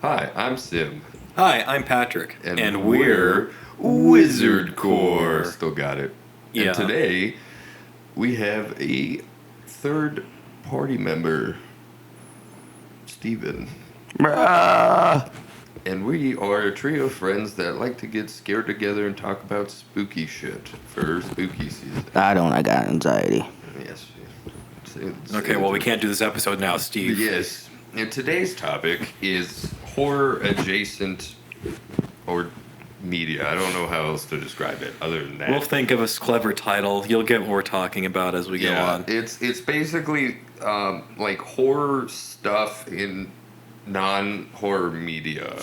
Hi, I'm Sim. Hi, I'm Patrick. And we're Wizard Core. Still got it. Yeah. And today, we have a third party member, Steven. And we are a trio of friends that like to get scared together and talk about spooky shit for spooky season. I got anxiety. Yes. Okay, well, we can't do this episode now, Steve. Yes. And today's topic is horror adjacent or media. I don't know how else to describe it other than that. We'll think of a clever title. You'll get what we're talking about as we go on. It's basically like horror stuff in non-horror media.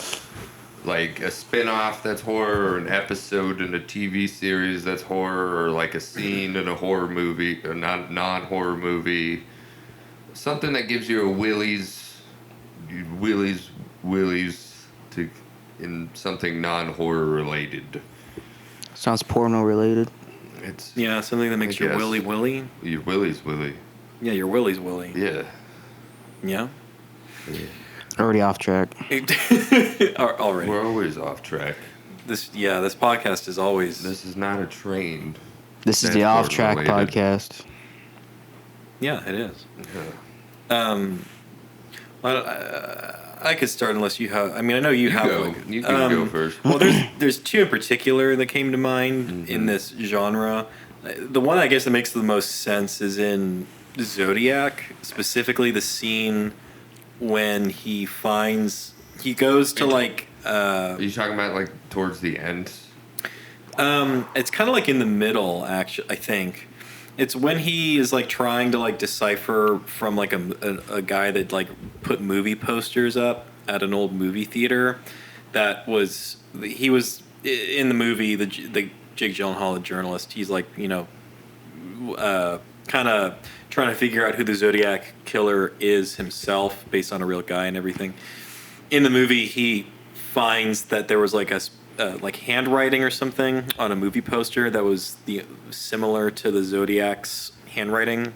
Like a spin-off that's horror, or an episode in a TV series that's horror, or like a scene in a horror movie, a non-horror movie. Something that gives you a willies to in something non-horror related. Sounds porno related. It's something that makes your willy willy. Your willy's willy. Yeah, your willy's willy. Yeah. Yeah. Already off track. Already. We're always off track. This podcast is always. This is not a train. This is the off track podcast. Yeah, it is. Yeah. I could start unless you have. I mean, I know you have. Go. You can go first. Well, there's two in particular that came to mind in this genre. The one I guess that makes the most sense is in Zodiac, specifically the scene when he goes to like. Are you talking about like towards the end? It's kind of like in the middle, actually. I think. It's when he is like trying to like decipher from like a guy that like put movie posters up at an old movie theater. He was in the movie, the Jake Gyllenhaal, the journalist. He's like, kind of trying to figure out who the Zodiac killer is himself based on a real guy and everything. In the movie, he finds that there was like like handwriting or something on a movie poster that was similar to the Zodiac's handwriting,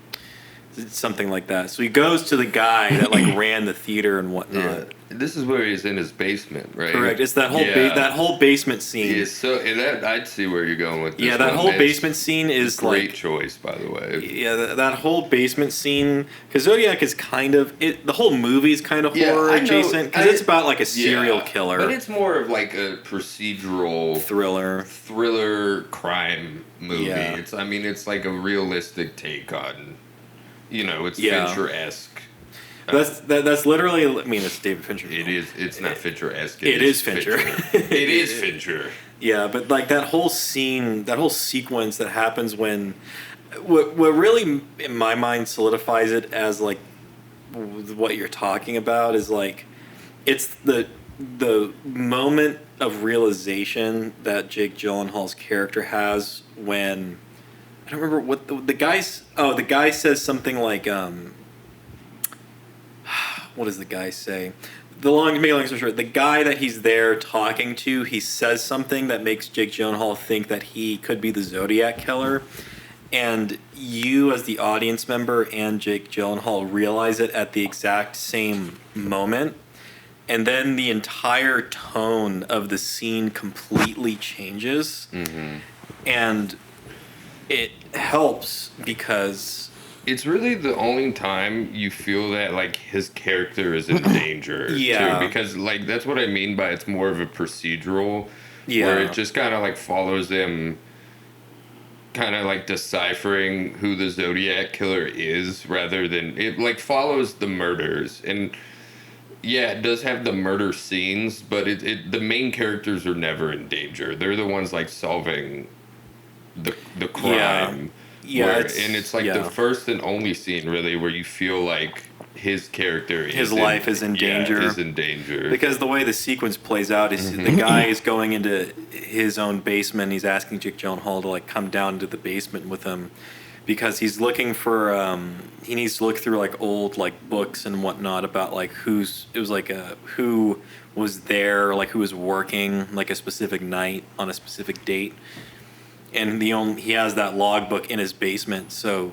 something like that. So he goes to the guy that like ran the theater and whatnot. Yeah. This is where he's in his basement, right? Correct. It's that whole that whole basement scene. Yeah, so I'd see where you're going with this. Yeah, that whole basement scene is great choice, by the way. Yeah, that whole basement scene, because Zodiac is kind of the whole movie is kind of horror adjacent because it's about like a serial killer, but it's more of like a procedural thriller crime movie. Yeah. It's like a realistic take on, it's Fincher-esque. That's literally. I mean, it's David Fincher. It is. It's not Fincher-esque. It is Fincher. It is Fincher. Yeah, but like that whole scene, that whole sequence that happens when, what really in my mind solidifies it as like what you're talking about is like, it's the moment of realization that Jake Gyllenhaal's character has when, I don't remember what the guy says something like what does the guy say? To make a long story short, the guy that he's there talking to, he says something that makes Jake Gyllenhaal think that he could be the Zodiac killer. And you, as the audience member, and Jake Gyllenhaal realize it at the exact same moment. And then the entire tone of the scene completely changes. Mm-hmm. And it helps because... It's really the only time you feel that like his character is in danger. Yeah. Too, because like that's what I mean by it's more of a procedural. Yeah. Where it just kind of like follows them, kind of like deciphering who the Zodiac killer is, rather than it like follows the murders. And yeah, it does have the murder scenes, but the main characters are never in danger. They're the ones like solving the crime. Yeah, it's like the first and only scene really where you feel like his character his life is in danger. Is in danger. Because the way the sequence plays out is the guy is going into his own basement. He's asking Jake Gyllenhaal to like come down into the basement with him because he's looking for he needs to look through like old like books and whatnot about like who was there, like who was working like a specific night on a specific date. And he has that logbook in his basement, so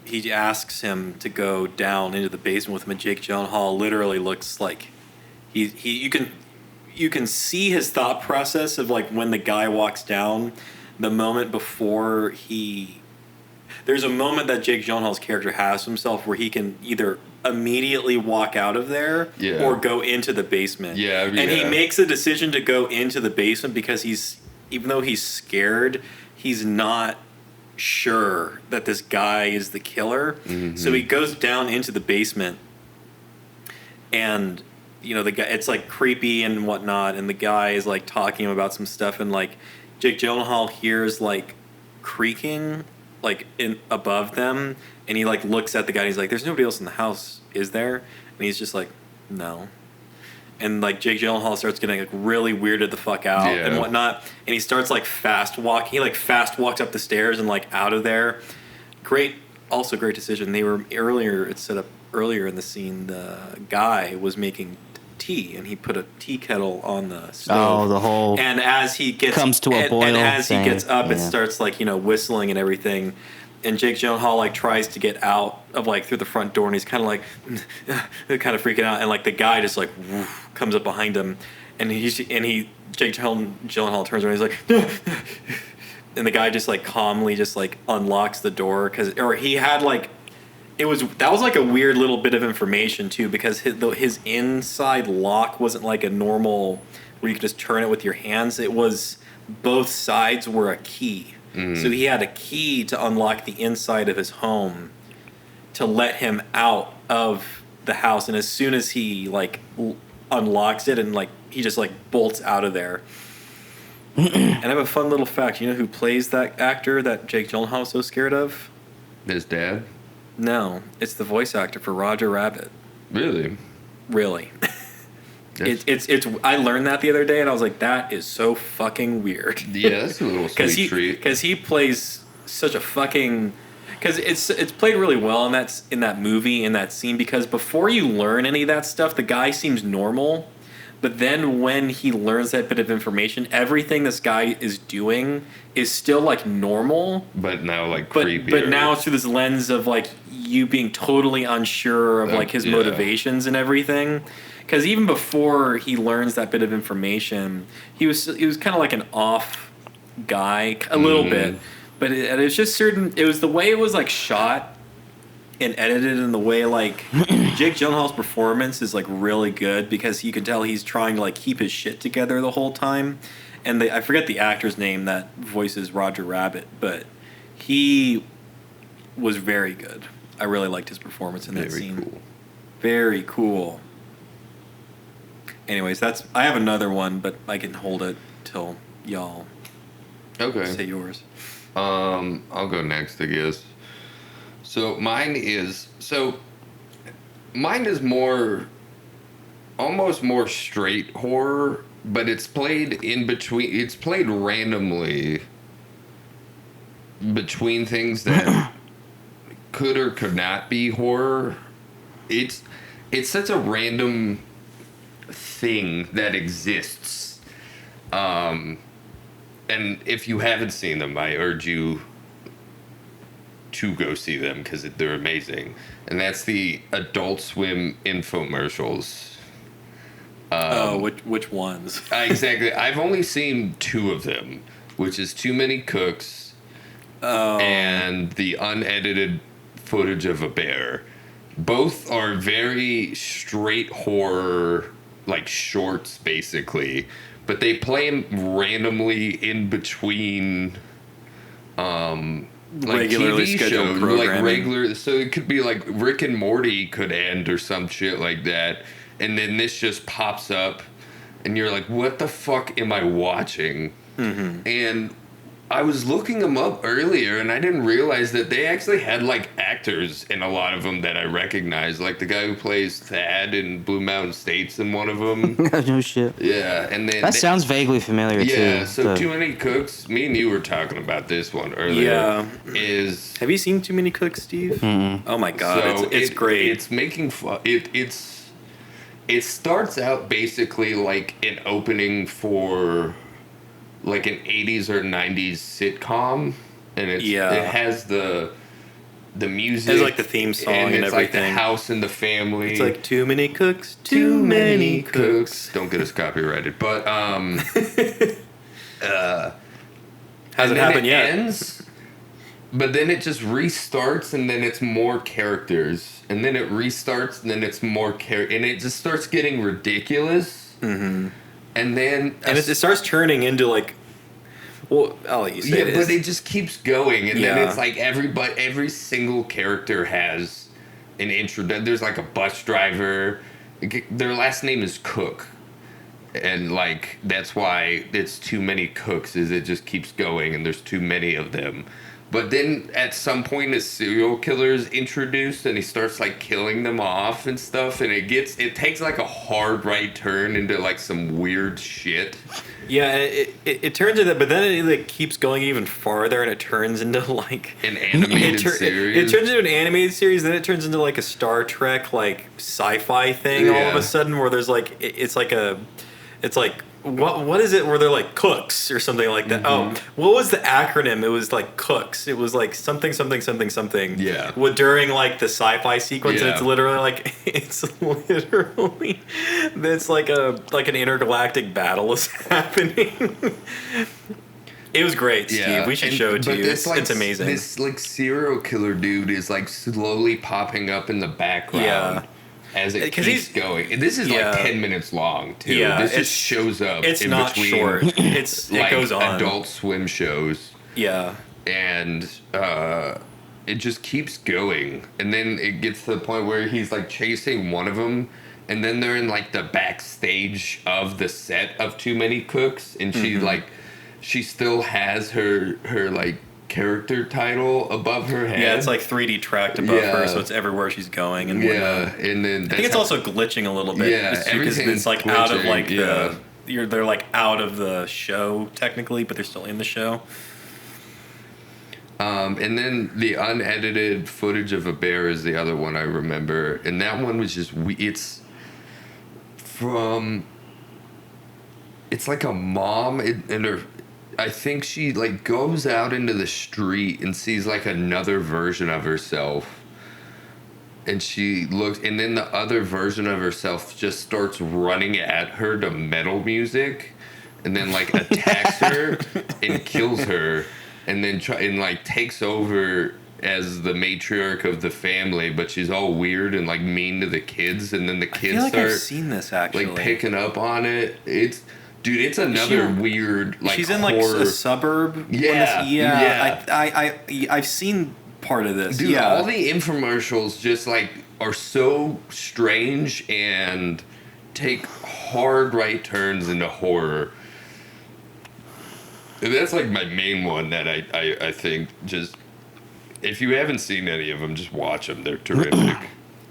he asks him to go down into the basement with him. And Jake Gyllenhaal literally looks like You can see his thought process of like when the guy walks down, the moment before he. There's a moment that Jake Gyllenhaal's character has himself where he can either immediately walk out of there or go into the basement. And he makes a decision to go into the basement because even though he's scared, he's not sure that this guy is the killer. Mm-hmm. So he goes down into the basement, and the guy, it's like creepy and whatnot, and the guy is like talking about some stuff, and like Jake Gyllenhaal hears like creaking like in above them, and he like looks at the guy and he's like, "There's nobody else in the house, is there?" And he's just like, "No." And like Jake Gyllenhaal starts getting like really weirded the fuck out and whatnot, and he starts like fast walking. He like fast walks up the stairs and like out of there. Great decision. They were earlier. It's set up earlier in the scene. The guy was making tea, and he put a tea kettle on the stove. Oh, the whole and as he gets comes to a boil. And as thing. he gets up, it starts like whistling and everything. And Jake Gyllenhaal like tries to get out of like through the front door, and he's kind of like kind of freaking out. And like the guy just like woof, comes up behind him, and Jake Gyllenhaal turns around, and he's like, and the guy just like calmly just like unlocks the door or he had like. That was like a weird little bit of information too, because his inside lock wasn't like a normal where you could just turn it with your hands. It was both sides were a key. So he had a key to unlock the inside of his home to let him out of the house, and as soon as he like unlocks it and like he just like bolts out of there. And I have a fun little fact. You know who plays that actor that Jake Gyllenhaal is so scared of? His dad? No, it's the voice actor for Roger Rabbit. Really? Really. It's. I learned that the other day, and I was like, that is so fucking weird. Yeah, that's a little sweet treat. Because he plays such a fucking. Because it's played really well in that movie, in that scene. Because before you learn any of that stuff, the guy seems normal. But then when he learns that bit of information, everything this guy is doing is still like normal. But now like creepy. But now it's through this lens of like you being totally unsure of like his motivations and everything. Because even before he learns that bit of information, he was kind of like an off guy a little bit. But it's just certain. It was the way it was like shot and edited, in the way like Jake Gyllenhaal's performance is like really good, because you can tell he's trying to like keep his shit together the whole time. And I forget the actor's name that voices Roger Rabbit, but he was very good. I really liked his performance in that scene. Cool. Very cool. Anyways, I have another one, but I can hold it till y'all say yours. I'll go next, I guess. So mine is almost more straight horror, but it's played in between. It's played randomly between things that could or could not be horror. It's such a random thing that exists. And if you haven't seen them, I urge you to go see them, because they're amazing. And that's the Adult Swim infomercials. Which ones? Exactly. I've only seen 2 of them, which is Too Many Cooks and the unedited footage of a bear. Both are very straight horror, like shorts, basically. But they play them randomly in between like regularly TV scheduled shows, programming. So it could be like Rick and Morty could end or some shit like that, and then this just pops up, and you're like, "What the fuck am I watching?" Mm-hmm. And I was looking them up earlier, and I didn't realize that they actually had like actors in a lot of them that I recognize, like the guy who plays Thad in Blue Mountain State's in one of them. No shit. Yeah, and then that sounds vaguely familiar too. Yeah, so Too Many Cooks. Me and you were talking about this one earlier. Yeah. Have you seen Too Many Cooks, Steve? Mm-mm. Oh my god, so it's great. It's making fun. It starts out basically like an opening for like an 80s or 90s sitcom, and it has the the music. It's like the theme song and it's everything. like the house and the family. It's like too many cooks, too many cooks. Don't get us copyrighted, but hasn't happened yet. Ends, but then it just restarts, and then it's more characters, and then it restarts, and then it's more and it just starts getting ridiculous. Mm-hmm. And then it starts turning into like. Well, I'll let you say it. But it just keeps going, and then it's like every single character has an intro. There's like a bus driver. Their last name is Cook, and like that's why it's too many cooks. Is it just keeps going, and there's too many of them. But then at some point, a serial killer is introduced, and he starts like killing them off and stuff, and it takes like a hard right turn into like some weird shit. Yeah, it turns into that, but then it like keeps going even farther, and it turns into like an animated series. It turns into an animated series, then it turns into like a Star Trek like sci-fi thing all of a sudden, where there's like it's like what is it where they're like cooks or something like that? Mm-hmm. Oh, what was the acronym? It was like cooks. It was like something. Yeah. Well, during like the sci-fi sequence, and it's literally it's like an intergalactic battle is happening. It was great, Steve. We should show it to you. It's amazing. This like serial killer dude is like slowly popping up in the background. Yeah. As it keeps going. This is like 10 minutes long, too. Yeah, this just shows up it's in not between short. It like goes on. Adult Swim shows. Yeah. And it just keeps going. And then it gets to the point where he's like chasing one of them. And then they're in like the backstage of the set of Too Many Cooks. And she still has her like character title above her head. Yeah, it's like 3D tracked above her, so it's everywhere she's going and whatnot. And then I think it's also glitching a little bit. Yeah, because it's like glitching, out of like they're like out of the show technically, but they're still in the show. And then the unedited footage of a bear is the other one I remember, and that one was just it's like a mom and her. I think she like goes out into the street and sees like another version of herself, and she looks, and then the other version of herself just starts running at her to metal music, and then like attacks her and kills her, and then takes over as the matriarch of the family, but she's all weird and like mean to the kids, and then the kids I've seen this actually, like picking up on it. Dude, it's another weird like. She's in horror. Like a suburb. Yeah. I've seen part of this. Dude, all the infomercials just like are so strange and take hard right turns into horror. And that's like my main one that I think just. If you haven't seen any of them, just watch them. They're terrific.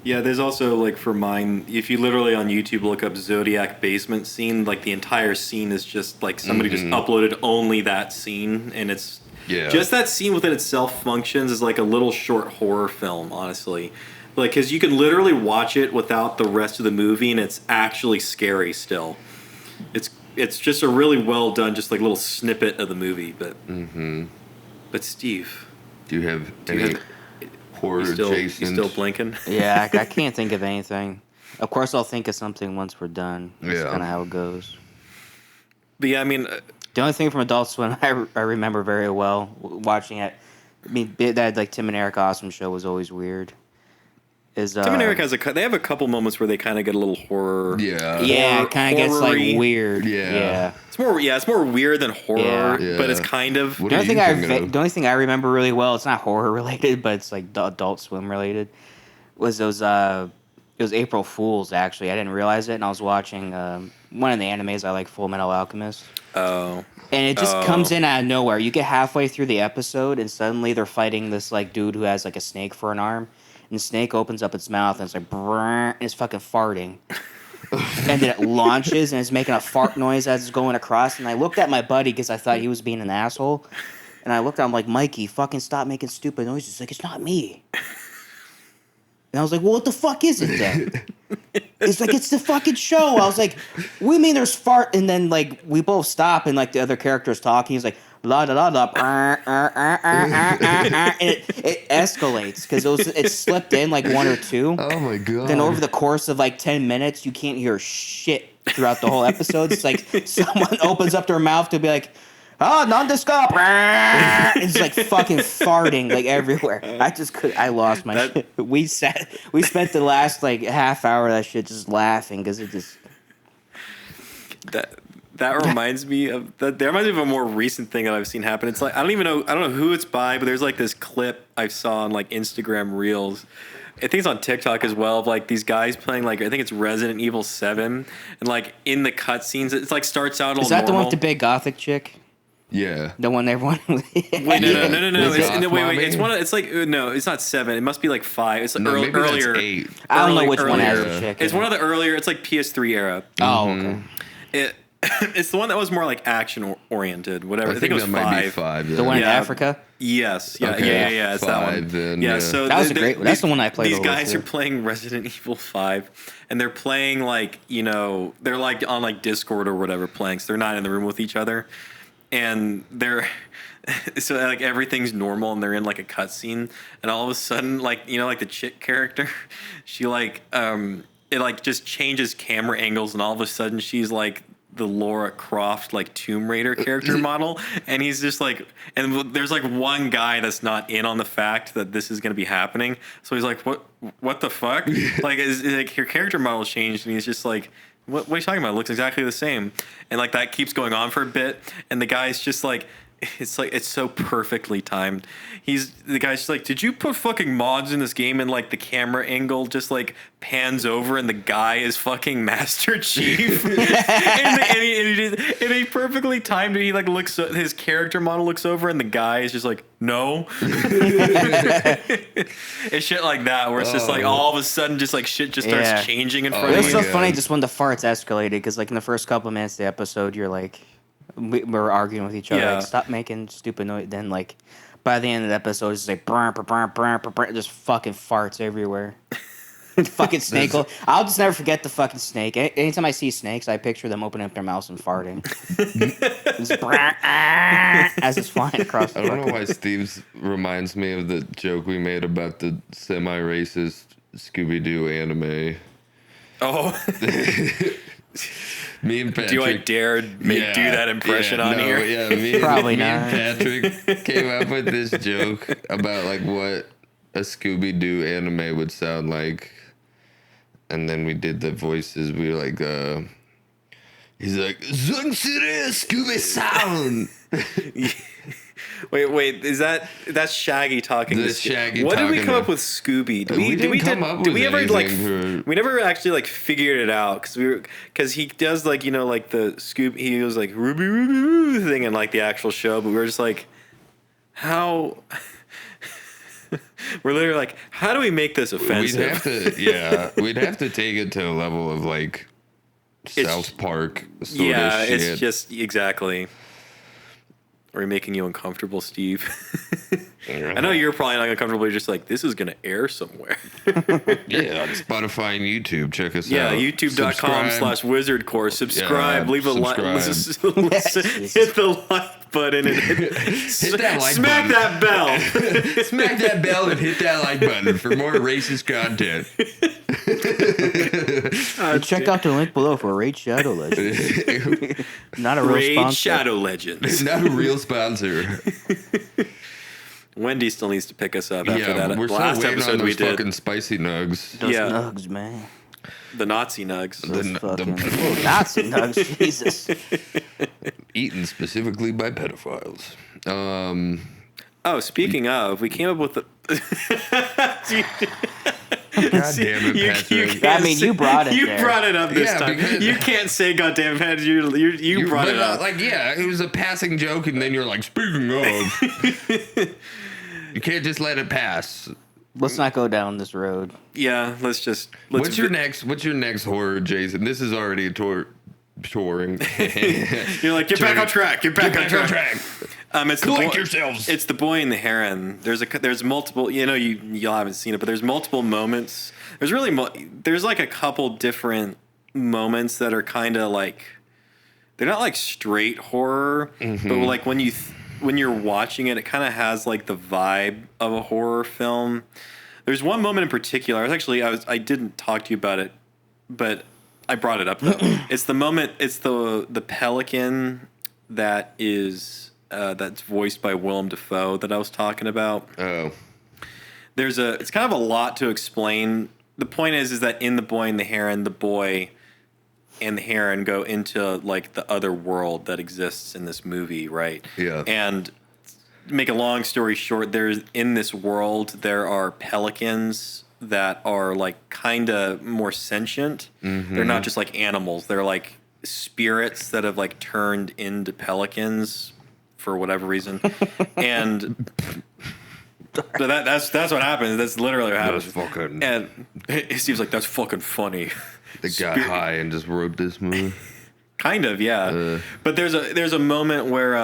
Yeah, there's also, like, for mine, if you literally on YouTube look up Zodiac basement scene, like, the entire scene is just, like, somebody just uploaded only that scene, and it's... Yeah. Just that scene within itself functions as, like, a little short horror film, honestly. Like, because you can literally watch it without the rest of the movie, and it's actually scary still. It's just a really well done, just, like, little snippet of the movie, but... Mm-hmm. But, Steve... Do you have any... horror adjacent. You still blinking? Yeah, I can't think of anything. Of course, I'll think of something once we're done. That's kind of how it goes. But yeah, I mean... the only thing from Adult Swim I remember very well watching it, I mean, that like Tim and Eric Awesome Show was always weird. Tim and Eric they have a couple moments where they kind of get a little horror. Yeah. Yeah, it kind of gets like weird. Yeah. It's more weird than horror, but it's kind of. The only thing I remember really well, it's not horror related, but it's like Adult Swim related, was those. It was April Fools actually. I didn't realize it, and I was watching one of the animes I like, Full Metal Alchemist. Oh. And it just comes in out of nowhere. You get halfway through the episode, and suddenly they're fighting this like dude who has like a snake for an arm. And the snake opens up its mouth, and it's like, brrr, and it's fucking farting. And then it launches, and it's making a fart noise as it's going across. And I looked at my buddy, because I thought he was being an asshole. And I looked at him like, Mikey, fucking stop making stupid noises. He's like, it's not me. And I was like, well, what the fuck is it then? It's like, it's the fucking show. I was like, what do you mean there's fart? And then, like, we both stop, and, like, the other character's talking. He's like, la da da da, and it escalates because it slipped in like one or two. Oh my god! Then over the course of like 10 minutes, you can't hear shit throughout the whole episode. It's like someone opens up their mouth to be like, "Oh, non-disco." It's like fucking farting like everywhere. I lost my shit. We spent the last like half hour of that shit just laughing because it just. That reminds me of a more recent thing that I've seen happen. It's like I don't know who it's by, but there's like this clip I saw on like Instagram Reels. I think it's on TikTok as well, of like these guys playing like I think it's Resident Evil 7, and like in the cutscenes, it's like starts out all. Is that normal. the one with the big gothic chick? Yeah. The one everyone. Wait, no. Wait. It's one. It's like no, it's not 7. It must be like 5. It's maybe earlier. That's 8. I don't know which one has a chick. It's one of the earlier. It's like PS3 era. Oh, okay. It's the one that was more like action oriented. Whatever. I think it was 5. Might be 5. Yeah. The one in Africa. Yes. Yeah. Okay. Yeah. It's that one. Then, yeah. So that was a great one. That's the one I played. These guys are playing Resident Evil 5, and they're playing like they're like on like Discord or whatever playing. So they're not in the room with each other, and they're. So like everything's normal and they're in like a cutscene, and all of a sudden like like the chick character, she like it like just changes camera angles, and all of a sudden she's like the Lara Croft like Tomb Raider character model, and he's just like, and there's like one guy that's not in on the fact that this is going to be happening, so he's like, what the fuck? Like your character model changed, and he's just like, what are you talking about? It looks exactly the same, and like that keeps going on for a bit, and the guy's just like. It's so perfectly timed. The guy's just like, did you put fucking mods in this game, and like the camera angle just like pans over and the guy is fucking Master Chief, and he perfectly timed it. He like looks, his character model looks over and the guy is just like, no. It's shit like that where it's just like all of a sudden just like shit just starts changing in front of you. It was so funny just when the farts escalated because like in the first couple of minutes of the episode you're like. We're arguing with each other. Like, stop making stupid noise. Then, like, by the end of the episode, it's just like, just fucking farts everywhere. Fucking snake. I'll just never forget the fucking snake. Anytime I see snakes, I picture them opening up their mouths and farting. As it's flying across the I don't know why Steve's reminds me of the joke we made about the semi-racist Scooby-Doo anime. Oh. Me and Patrick. Do I dare do that impression on here? Yeah, Probably me not. and Patrick came up with this joke about like what a Scooby-Doo anime would sound like, and then we did the voices. We were like, he's like, "Zung Scooby Sound." Wait, that's Shaggy talking? That's Shaggy. What did we come up with Scooby? We never actually like figured it out because he does like like the Scooby. He was like Ruby Ruby thing in like the actual show, but we were just like, how? We're literally like, how do we make this offensive? We'd have to take it to a level of like South Park sort of shit. It's just exactly. Are we making you uncomfortable, Steve? I know you're probably not uncomfortable. You're just like, this is going to air somewhere. Yeah, on Spotify and YouTube. Check us out. Yeah, youtube.com/wizardcore. Subscribe. Leave a like. Hit the like button. And hit that like smack button. that bell. Smack that bell and hit that like button for more racist content. Check out the link below for Raid Shadow Legends. Not a real Raid sponsor. Shadow Legends. Not a real sponsor. Wendy still needs to pick us up after that. We're last still waiting episode on those we did. fucking spicy nugs. Those nugs, man. The Nazi nugs. Nazi nugs, Jesus. Eaten specifically by pedophiles. Speaking of, we came up with the... God damn it, Patrick. You brought it. You brought it up this time. You can't say "God damn it, Patrick." You brought it up. It was a passing joke, and then you're like, "Speaking of," you can't just let it pass. Let's not go down this road. Yeah, let's What's your next horror, Jason? This is already touring. You're like, get back on track. Get back on track. It's Collect yourselves. It's The Boy and the Heron. There's multiple. You haven't seen it, but there's multiple moments. There's like a couple different moments that are kind of like they're not like straight horror, but like when you when you're watching it, it kind of has like the vibe of a horror film. There's one moment in particular. I didn't talk to you about it, but I brought it up though. It's the moment. It's the pelican that is that's voiced by Willem Dafoe that I was talking about. Oh. It's kind of a lot to explain. The point is that in The Boy and the Heron, the boy and the heron go into like the other world that exists in this movie, right? Yeah. And to make a long story short, in this world there are pelicans that are like kind of more sentient. Mm-hmm. They're not just like animals. They're like spirits that have like turned into pelicans for whatever reason. And so that's what happens. That's literally what happens. Fucking... And it seems like that's fucking funny. They got high and just wrote this movie. Kind of, yeah. But there's a moment where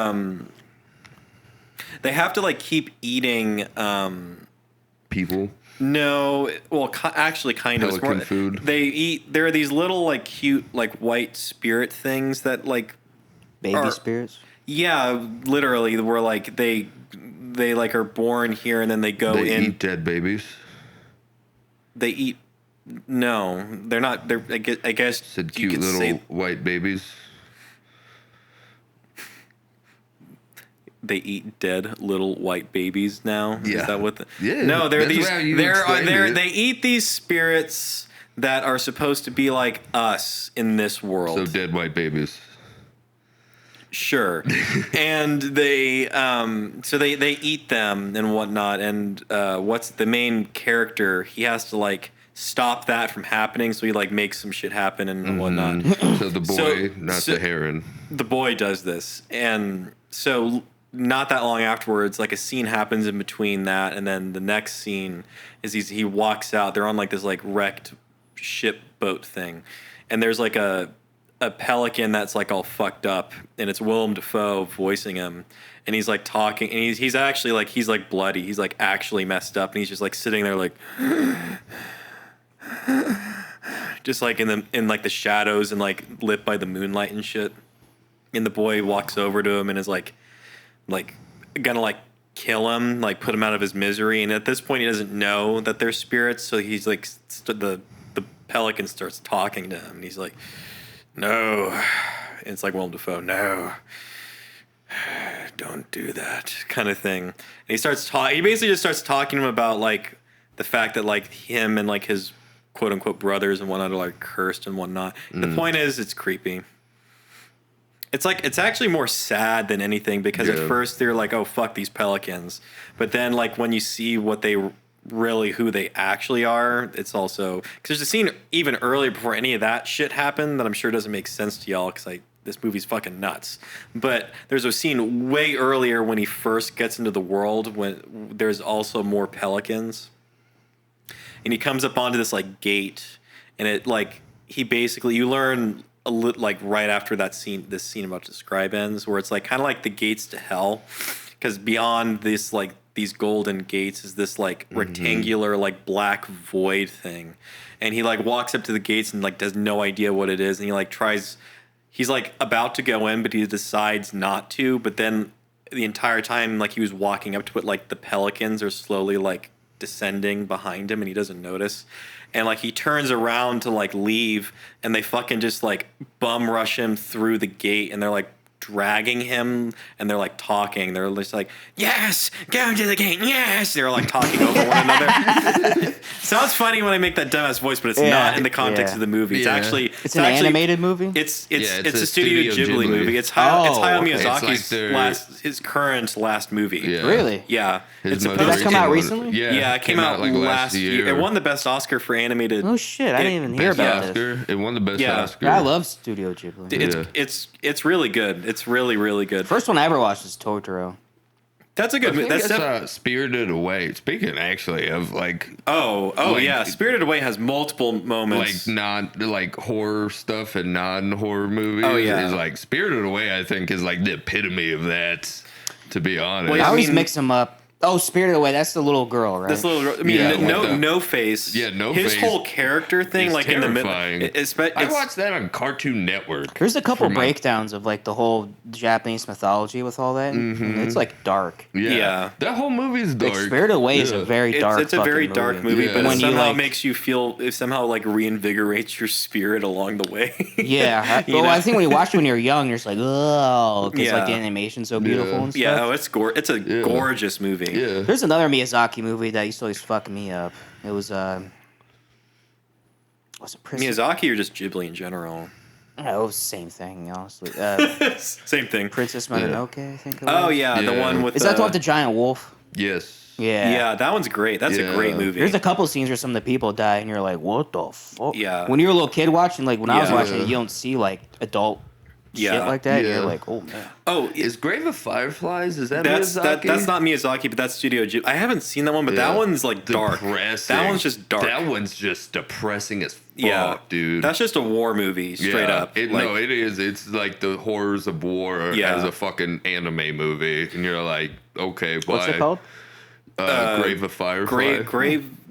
they have to like keep eating people. No, well, actually, kind of. Pelican food. They eat. There are these little like cute like white spirit things that like baby spirits. Yeah, literally, where like they like are born here and then they go in. They eat dead babies. They eat. No, they're not. They're. I guess. Said cute little white babies. They eat dead little white babies now. Yeah. Is that what? Yeah. No, they're these. They They eat these spirits that are supposed to be like us in this world. So dead white babies. Sure. And they they eat them and whatnot. And what's the main character? He has to like stop that from happening. So he like makes some shit happen and whatnot. So the boy, the heron. The boy does this, and so not that long afterwards, like a scene happens in between that, and then the next scene is he walks out. They're on like this like wrecked ship boat thing, and there's like a pelican that's like all fucked up, and it's Willem Dafoe voicing him, and he's like talking, and he's actually like he's like bloody, he's like actually messed up, and he's just like sitting there like just like in like the shadows and like lit by the moonlight and shit. And the boy walks over to him and is like gonna like kill him, like put him out of his misery. And at this point, he doesn't know that they're spirits, so he's like the pelican starts talking to him, and he's like, "No," and it's like Willem Dafoe, "No, don't do that," kind of thing. And he starts He basically just starts talking to him about like the fact that like him and like his quote unquote brothers and whatnot are like cursed and whatnot. The point is, it's creepy. It's actually more sad than anything, because at first they're like, oh fuck these pelicans, but then like when you see what who they actually are, it's also because there's a scene even earlier before any of that shit happened that I'm sure doesn't make sense to y'all because this movie's fucking nuts. But there's a scene way earlier when he first gets into the world when there's also more pelicans, and he comes up onto this like gate, and it like he basically you learn like right after this scene I'm about to describe ends, where it's like kind of like the gates to hell, because beyond this like these golden gates is this like rectangular like black void thing, and he like walks up to the gates and like has no idea what it is, and he like he's like about to go in, but he decides not to, but then the entire time like he was walking up to it, like the pelicans are slowly like descending behind him and he doesn't notice. And like he turns around to like leave, and they fucking just like bum rush him through the gate, and they're like dragging him, and they're like talking. They're just like, "Yes, go into the gate, yes." They're like talking over one another. Sounds funny when I make that dumbass voice, but it's not in the context of the movie. It's actually it's an animated movie. It's a Studio Ghibli movie. It's Hayao Miyazaki's his current last movie. Yeah. Really? Yeah. Did that come out recently? Yeah, it came out like last year. It won the best Oscar for animated. Oh shit! I didn't even hear about this. It won the best Oscar. I love Studio Ghibli. It's really good. It's really, really good. First one I ever watched is Totoro. That's a good movie. That's Spirited Away. Speaking actually of like... yeah. Spirited Away has multiple moments. Like not like horror stuff and non-horror movies. Oh, yeah. Is like Spirited Away, I think, is like the epitome of that, to be honest. Well, I always mix them up Oh, Spirited Away. That's the little girl, right? This little girl. I mean, no face. Yeah, no His face. His whole character thing, like terrifying. in the middle. I watched that on Cartoon Network. There's a couple breakdowns of like the whole Japanese mythology with all that. And it's like dark. Yeah. That whole movie is dark. Like, Spirited Away is a very dark. It's a very dark movie, but when it somehow makes you feel. It somehow like reinvigorates your spirit along the way. Yeah. I think when you watch it when you're young, you're just like, oh, because like the animation's so beautiful and stuff. Yeah. Oh, it's a gorgeous movie. Yeah. There's another Miyazaki movie that used to always fuck me up. It was it Miyazaki or just Ghibli in general? No, it was the same thing, honestly. Same thing. Princess Mononoke, I think it was. Oh yeah, the one with. Is that the one with the giant wolf? Yes. Yeah. Yeah, that one's great. That's a great movie. There's a couple scenes where some of the people die, and you're like, what the fuck? Yeah. When you're a little kid watching, like when I was watching it, you don't see like adult shit like that. Yeah. You're like, oh man. Oh, is Grave of Fireflies? Is that Miyazaki? That's not Miyazaki, but that's Studio Ghibli. I haven't seen that one, but that one's like dark. Depressing. That one's just dark. That one's just depressing as fuck, dude. That's just a war movie, straight up. It is. It's like the horrors of war as a fucking anime movie, and you're like, okay, what's it called? Grave of Fireflies.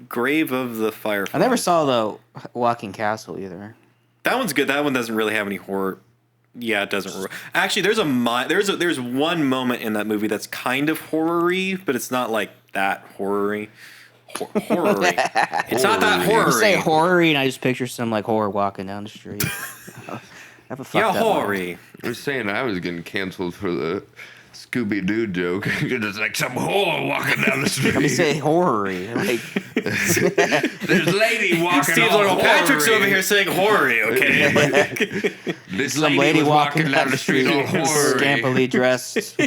Grave of the Fireflies. I never saw the Walking Castle either. That one's good. That one doesn't really have any horror. Yeah, it doesn't. Actually, there's one moment in that movie that's kind of horror-y, but it's not like that horror-y. Horror-y. It's not that horror-y. You say horror-y, and I just picture some like horror walking down the street. Horror-y. I was saying I was getting canceled for the Scooby-Doo joke. It's like some whore walking down the street. Let me say horror-y. Like, there's lady walking. Steve's like, well, Patrick's over here saying horror-y, okay? This lady was walking down the street all horror-y. Scantily dressed.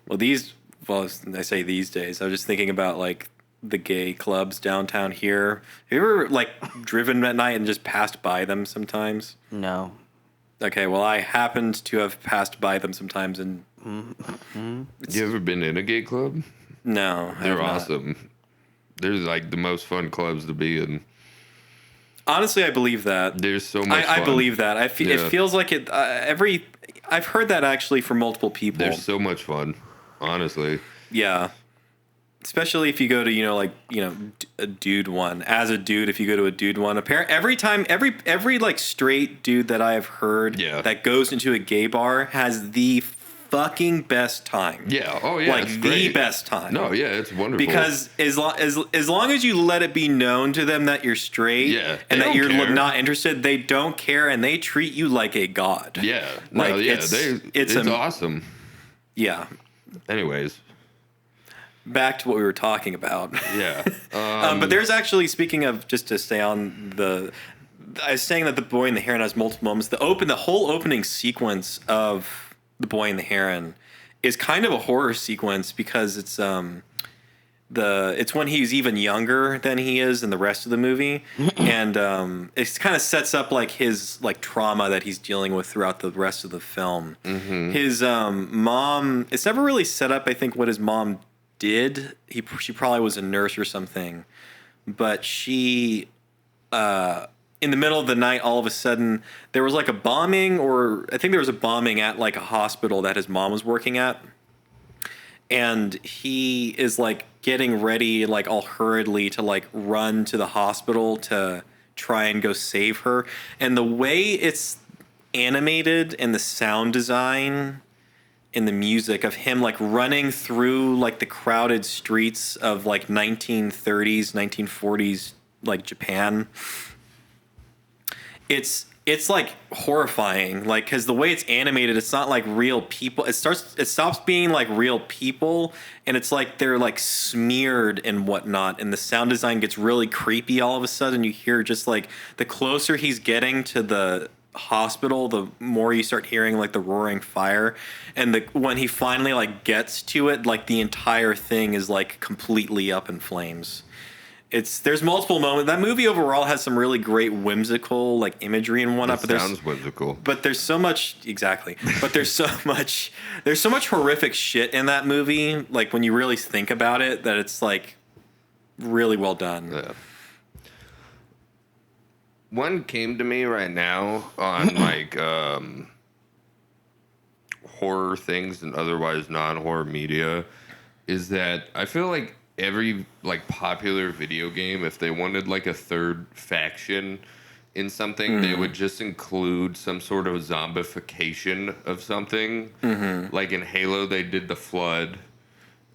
Well, I say these days. I was just thinking about like the gay clubs downtown here. Have you ever like driven at night and just passed by them sometimes? No. Okay, well, I happened to have passed by them sometimes, and you ever been in a gay club? No, they're awesome. They're like the most fun clubs to be in. Honestly, I believe that. There's so much fun. I believe that. It feels like it. I've heard that actually from multiple people. There's so much fun, honestly. Yeah. Especially if you go to, a dude one. As a dude, if you go to a dude one, every like straight dude that I've heard that goes into a gay bar has the fucking best time. Yeah. Oh yeah. Like the best time. No, yeah, it's wonderful. Because as long as you let it be known to them that you're straight and that you're not interested, they don't care and they treat you like a god. Yeah. Like it's awesome. Yeah. Anyways. Back to what we were talking about. Yeah. But there's actually, speaking of, just to stay on I was saying that The Boy and the Heron has multiple moments. The whole opening sequence of The Boy and the Heron is kind of a horror sequence because it's when he's even younger than he is in the rest of the movie, and it kind of sets up like his like trauma that he's dealing with throughout the rest of the film. Mm-hmm. His mom. It's never really set up. I think what his mom did. She probably was a nurse or something, but she in the middle of the night, all of a sudden there was like a bombing, or I think there was a bombing at like a hospital that his mom was working at, and he is like getting ready like all hurriedly to like run to the hospital to try and go save her, and the way it's animated and the sound design in the music of him like running through like the crowded streets of like 1930s 1940s like Japan, it's like horrifying, like, because the way it's animated, it's not like real people. It stops being like real people, and it's like they're like smeared and whatnot, and the sound design gets really creepy. All of a sudden you hear just like the closer he's getting to the hospital, the more you start hearing like the roaring fire, and when he finally like gets to it, like the entire thing is like completely up in flames. There's multiple moments. That movie overall has some really great whimsical like imagery and whatnot. But sounds whimsical. But there's so much But there's so much horrific shit in that movie. Like when you really think about it, that it's like really well done. Yeah. One came to me right now on like horror things and otherwise non-horror media is that I feel like every like popular video game, if they wanted like a third faction in something, they would just include some sort of zombification of something. Like in Halo, they did the Flood.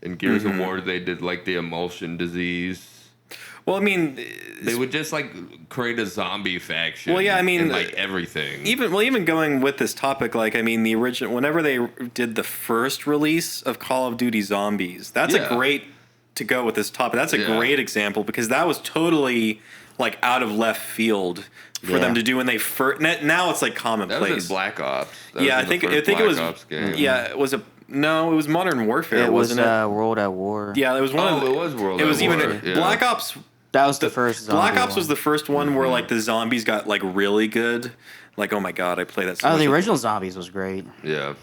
In Gears of War, they did like the emulsion disease. Well, I mean, they would just like create a zombie faction. Well, yeah, I mean, and, like everything. Even going with this topic, like I mean, the original. Whenever they did the first release of Call of Duty Zombies, that's a great to go with this topic. That's a great example because that was totally like out of left field for them to do when they first. Now it's like commonplace. That was in Black Ops. I think it was. Yeah, it was a. No, it was Modern Warfare. Wasn't it? World at War. Yeah, it was one. It was World. It was at even War. Black Ops. That was the first zombie Black Ops one. was the first one where like the zombies got like really good. Like, oh my god, I played that so much. The original Zombies was great. Yeah.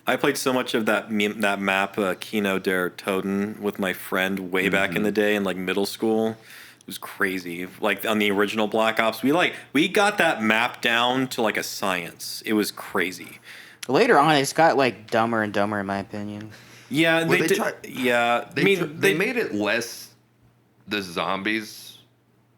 I played so much of that map, Kino der Toten, with my friend way back in the day in like middle school. It was crazy. Like on the original Black Ops, we got that map down to like a science. It was crazy. Later on, it's got like dumber and dumber in my opinion. Yeah, Well, they did. They made it less the zombies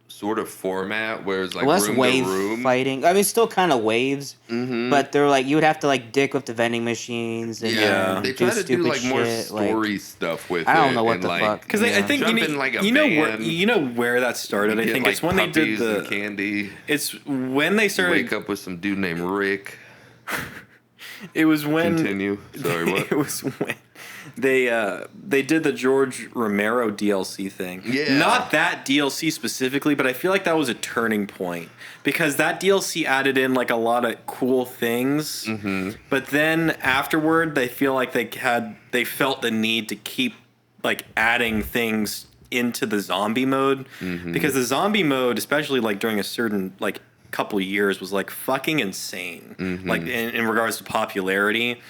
sort of format, whereas like less room wave to room fighting. I mean, still kind of waves, but they're like you would have to like dick with the vending machines and they do try to do stupid like more shit, story stuff with it. I don't know what and, the like, fuck. Because I think jump in like a you know van, where that started. I think like it's when they did puppies and the candy. It's when they started. Wake up with some dude named Rick. It was when Continue. Sorry, what? It was when they did the George Romero DLC thing. Yeah. Not that DLC specifically, but I feel like that was a turning point because that DLC added in like a lot of cool things. But then afterward, they feel like they felt the need to keep like adding things into the zombie mode because the zombie mode, especially like during a certain like couple of years, was like fucking insane. Like in regards to popularity.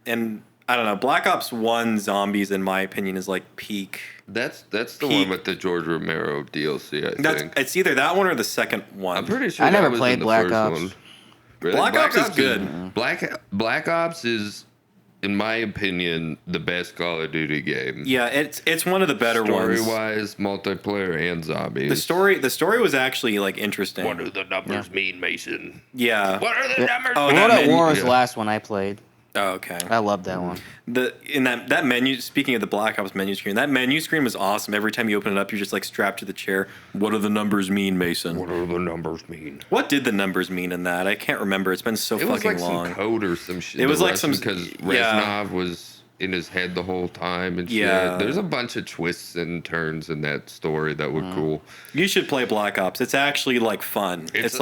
And I don't know, Black Ops 1 Zombies, in my opinion, is like peak. That's the one with the George Romero DLC, I think. It's either that one or the second one. I'm pretty sure I that never was played in the Black first Ops. one. Really? Black Ops is good. Black Ops is, in my opinion, the best Call of Duty game. Yeah, it's one of the better ones. Story-wise, multiplayer, and zombies. The story was actually like interesting. What do the numbers mean, Mason? Yeah. What are the numbers? Oh, World that at menu- War was the last one I played. Oh, okay. I loved that one. In that menu, speaking of the Black Ops menu screen, that menu screen was awesome. Every time you open it up, you're just like strapped to the chair. What do the numbers mean, Mason? What do the numbers mean? What did the numbers mean in that? I can't remember. It's been so It was fucking like long. some code or some shit. It was like some because Reznov was in his head the whole time and shit. Yeah. There's a bunch of twists and turns in that story that were cool. You should play Black Ops. It's actually like fun. It's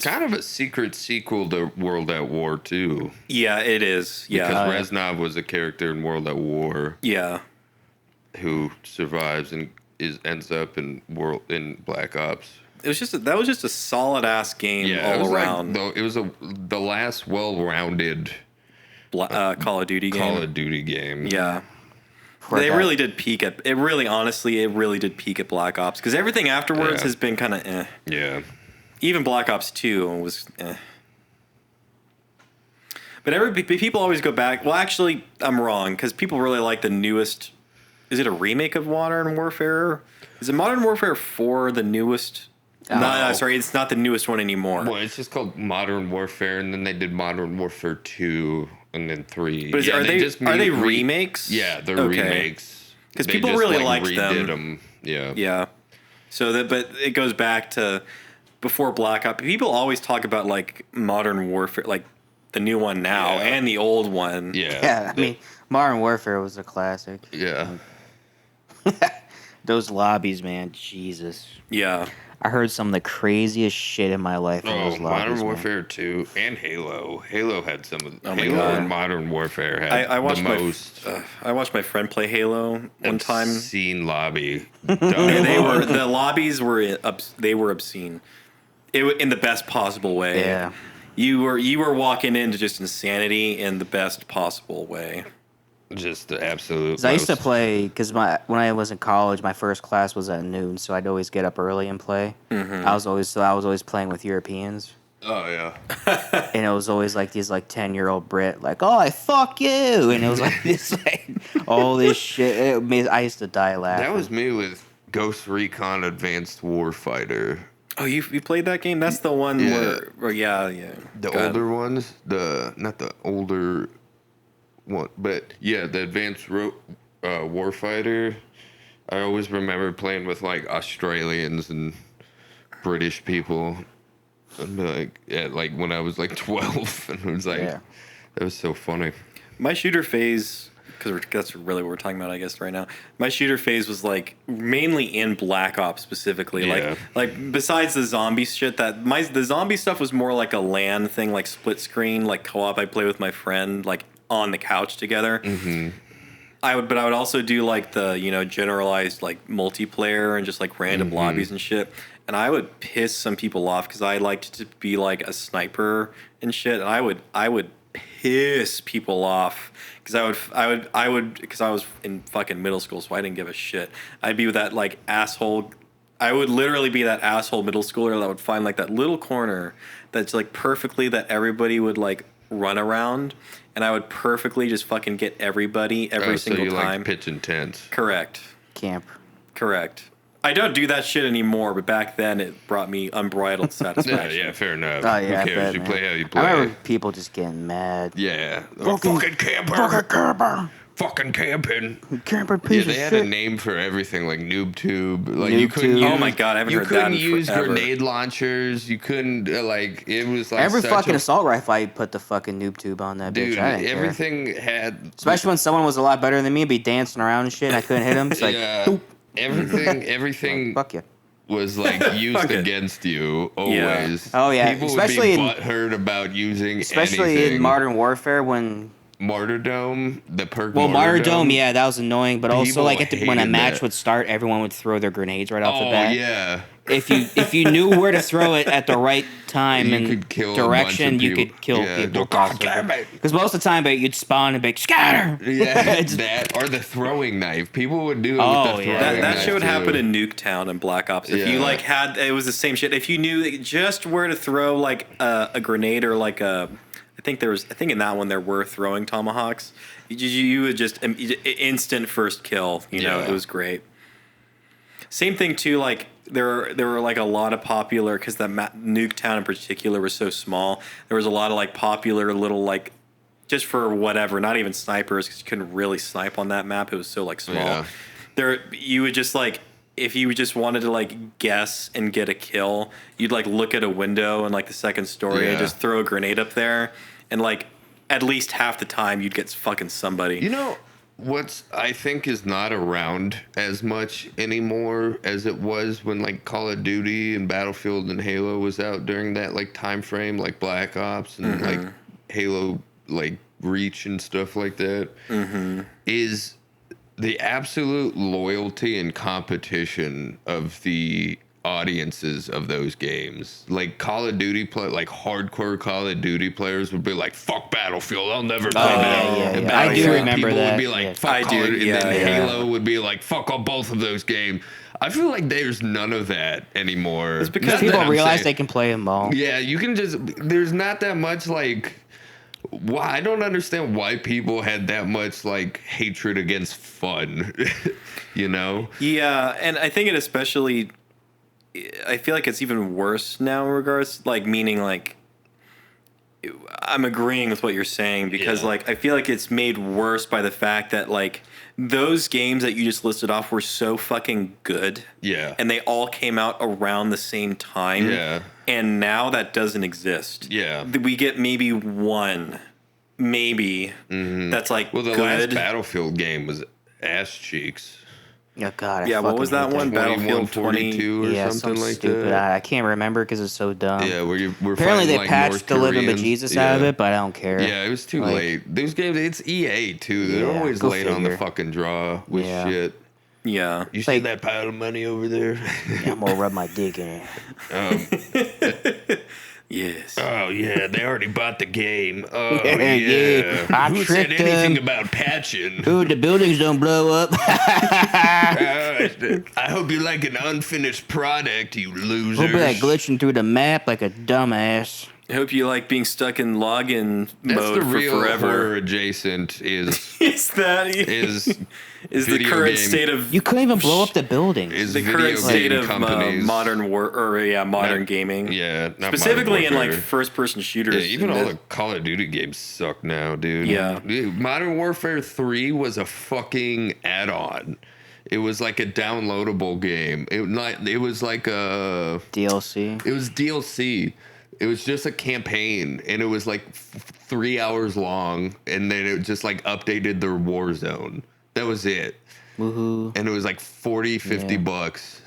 kind of a secret sequel to World at War too. Yeah, it is. Yeah. Because Reznov was a character in World at War Yeah. who survives and ends up in Black Ops. That was just a solid ass game It all was around. it was the last well-rounded Call of Duty game. Call of Duty game. Yeah. Poor They guy. really did peak at it. Really, honestly, it really did peak at Black Ops because everything afterwards Yeah. has been kind of eh. Yeah. Even Black Ops 2 was eh. But people always go back. Well, actually, I'm wrong because people really like the newest. Is it a remake of Modern Warfare? Is it Modern Warfare 4 the newest? No, sorry, it's not the newest one anymore. Well, it's just called Modern Warfare, and then they did Modern Warfare 2, and then 3. But are they remakes? Yeah, they're Okay. remakes. 'Cause They people just, really like, liked redid them. Yeah. Yeah. But it goes back to before Black Ops. People always talk about like Modern Warfare, like the new one now Yeah. and the old one. Yeah. Yeah, I mean, Modern Warfare was a classic. Yeah. Those lobbies, man, Jesus. Yeah. I heard some of the craziest shit in my life in those lobbies. Modern man. Warfare 2 and Halo. Halo had some of Oh my Halo God. and Modern Warfare had I watched the my most I watched my friend play Halo one time. obscene lobby. And the lobbies were obscene. In the best possible way. Yeah. You were walking into just insanity in the best possible way. Just the absolute. 'Cause I used to most. play when I was in college, my first class was at noon, so I'd always get up early and play. I was always playing with Europeans. Oh yeah. And it was always like these like 10-year-old Brit like, oh, I fuck you, and it was like this like all this shit. I used to die laughing. That was me with Ghost Recon Advanced Warfighter. Oh, you played that game? That's the one where yeah. The older ones, not the older one, but yeah, the Advanced Warfighter. I always remember playing with like Australians and British people. And like when I was like 12, and it was like, that was so funny. My shooter phase, because that's really what we're talking about, I guess, right now. My shooter phase was like mainly in Black Ops specifically. Yeah. Like besides the zombie shit, the zombie stuff was more like a LAN thing, like split screen, like co-op. I play with my friend, like on the couch together. Mm-hmm. I would also do like the generalized like multiplayer and just like random lobbies and shit. And I would piss some people off because I liked to be like a sniper and shit. And I would piss people off because I would because I was in fucking middle school, so I didn't give a shit. I'd be with that like asshole. I would literally be that asshole middle schooler that would find like that little corner that's like perfectly that everybody would like run around, and I would perfectly just fucking get everybody every single time. Like pitch intense. Correct. Camp. Correct. I don't do that shit anymore, but back then it brought me unbridled satisfaction. Yeah, fair enough. Oh yeah, Who cares? You man. play how you play. I remember people just getting mad. Yeah. Fucking camper. Fucking camper. Fucking camping. Camper piece Yeah, they of had shit. a name for everything, like Noob Tube. Like Noob you couldn't Tube. use, Oh my god, I haven't heard that in You couldn't use forever. grenade launchers. You couldn't like it was like Every such fucking a, assault rifle, I put the fucking noob tube on that dude. bitch. I didn't care. Everything had, Especially when someone was a lot better than me, be dancing around and shit, and I couldn't hit him. It's like, yeah, everything fuck you. was like used against you always. Oh yeah, People especially would be butthurt about using especially anything. in Modern Warfare when. Martyrdom, the perk. Well, Martyrdom, yeah, that was annoying. But also, People like when a hated match that. would start, everyone would throw their grenades right off the Oh bat. yeah. If you knew where to throw it at the right time You and could kill a direction, bunch of you people. could kill Yeah. people. God damn it. Because most of the time, you'd spawn and be like, scatter. Yeah, Just- that or the throwing knife. People would do it Oh, with the yeah. throwing That knife shit would too. happen in Nuketown and Black Ops. If you Yeah. like had, it was the same shit. If you knew just where to throw like a grenade or like a, I think in that one there were throwing tomahawks. You would just instant first kill. You know, Yeah. it was great. Same thing too. Like there were like a lot of popular because the Nuketown in particular was so small. There was a lot of like popular little like. Just for whatever, not even snipers, because you couldn't really snipe on that map. It was so like small. Yeah. You would just like, if you just wanted to like guess and get a kill, you'd like look at a window in like the second story and Yeah. just throw a grenade up there, and like at least half the time you'd get fucking somebody. You know what's I think is not around as much anymore as it was when like Call of Duty and Battlefield and Halo was out during that like time frame, like Black Ops and like Halo like Reach and stuff like that. Is the absolute loyalty and competition of the audiences of those games. Like Call of Duty like hardcore Call of Duty players would be like, fuck Battlefield, I'll never play that. yeah, And yeah. I do Battlefield remember people that, would be like, yeah. fuck I Call do, of Duty. yeah, And then yeah. Halo would be like, fuck on both of those games. I feel like there's none of that anymore. It's because Not that People I'm realize saying- they can play them all. Yeah, you can just, there's not that much like, why I don't understand why people had that much like hatred against fun, you know? Yeah, and I think it especially. I feel like it's even worse now in regards, like meaning like. I'm agreeing with what you're saying because Yeah. like I feel like it's made worse by the fact that like those games that you just listed off were so fucking good. Yeah. And they all came out around the same time. Yeah. And now that doesn't exist. Yeah. We get maybe one, that's like Well, the good. last Battlefield game was ass cheeks. Oh God, I Yeah, what fucking was that hate one? Battlefield 2142 or Yeah, something like stupid. that. I can't remember because it's so dumb. Yeah, where we're Apparently fighting, they like, patched North the living Koreans. bejesus out of Yeah. it, but I don't care. Yeah, it was too Like- late. Those games, it's EA too. They're Yeah, always go late on the figure. fucking draw with Yeah. shit. Yeah. You see Like- that pile of money over there? Yeah, I'm gonna rub my dick in it. Yes. Oh yeah, they already bought the game. Oh Yeah, yeah. I Who said tricked anything them. about patching? Ooh, the buildings don't blow up. I hope you like an unfinished product, you loser. We'll be like glitching through the map like a dumbass. I hope you like being stuck in login That's mode the for real forever. horror adjacent is Is the video current game- state of You couldn't even blow up the building. is the video current state game of companies. modern gaming. Yeah, not Specifically Modern in like Warfare. first-person shooters. Yeah, even And all the Call of Duty games suck now, dude. Yeah. Dude, Modern Warfare 3 was a fucking add-on. It was like a downloadable game. It was like a DLC. It was DLC. It was just a campaign, and it was like 3 hours long, and then it just like updated their war zone. That was it. Woohoo. And it was like 40, 50 Yeah. bucks.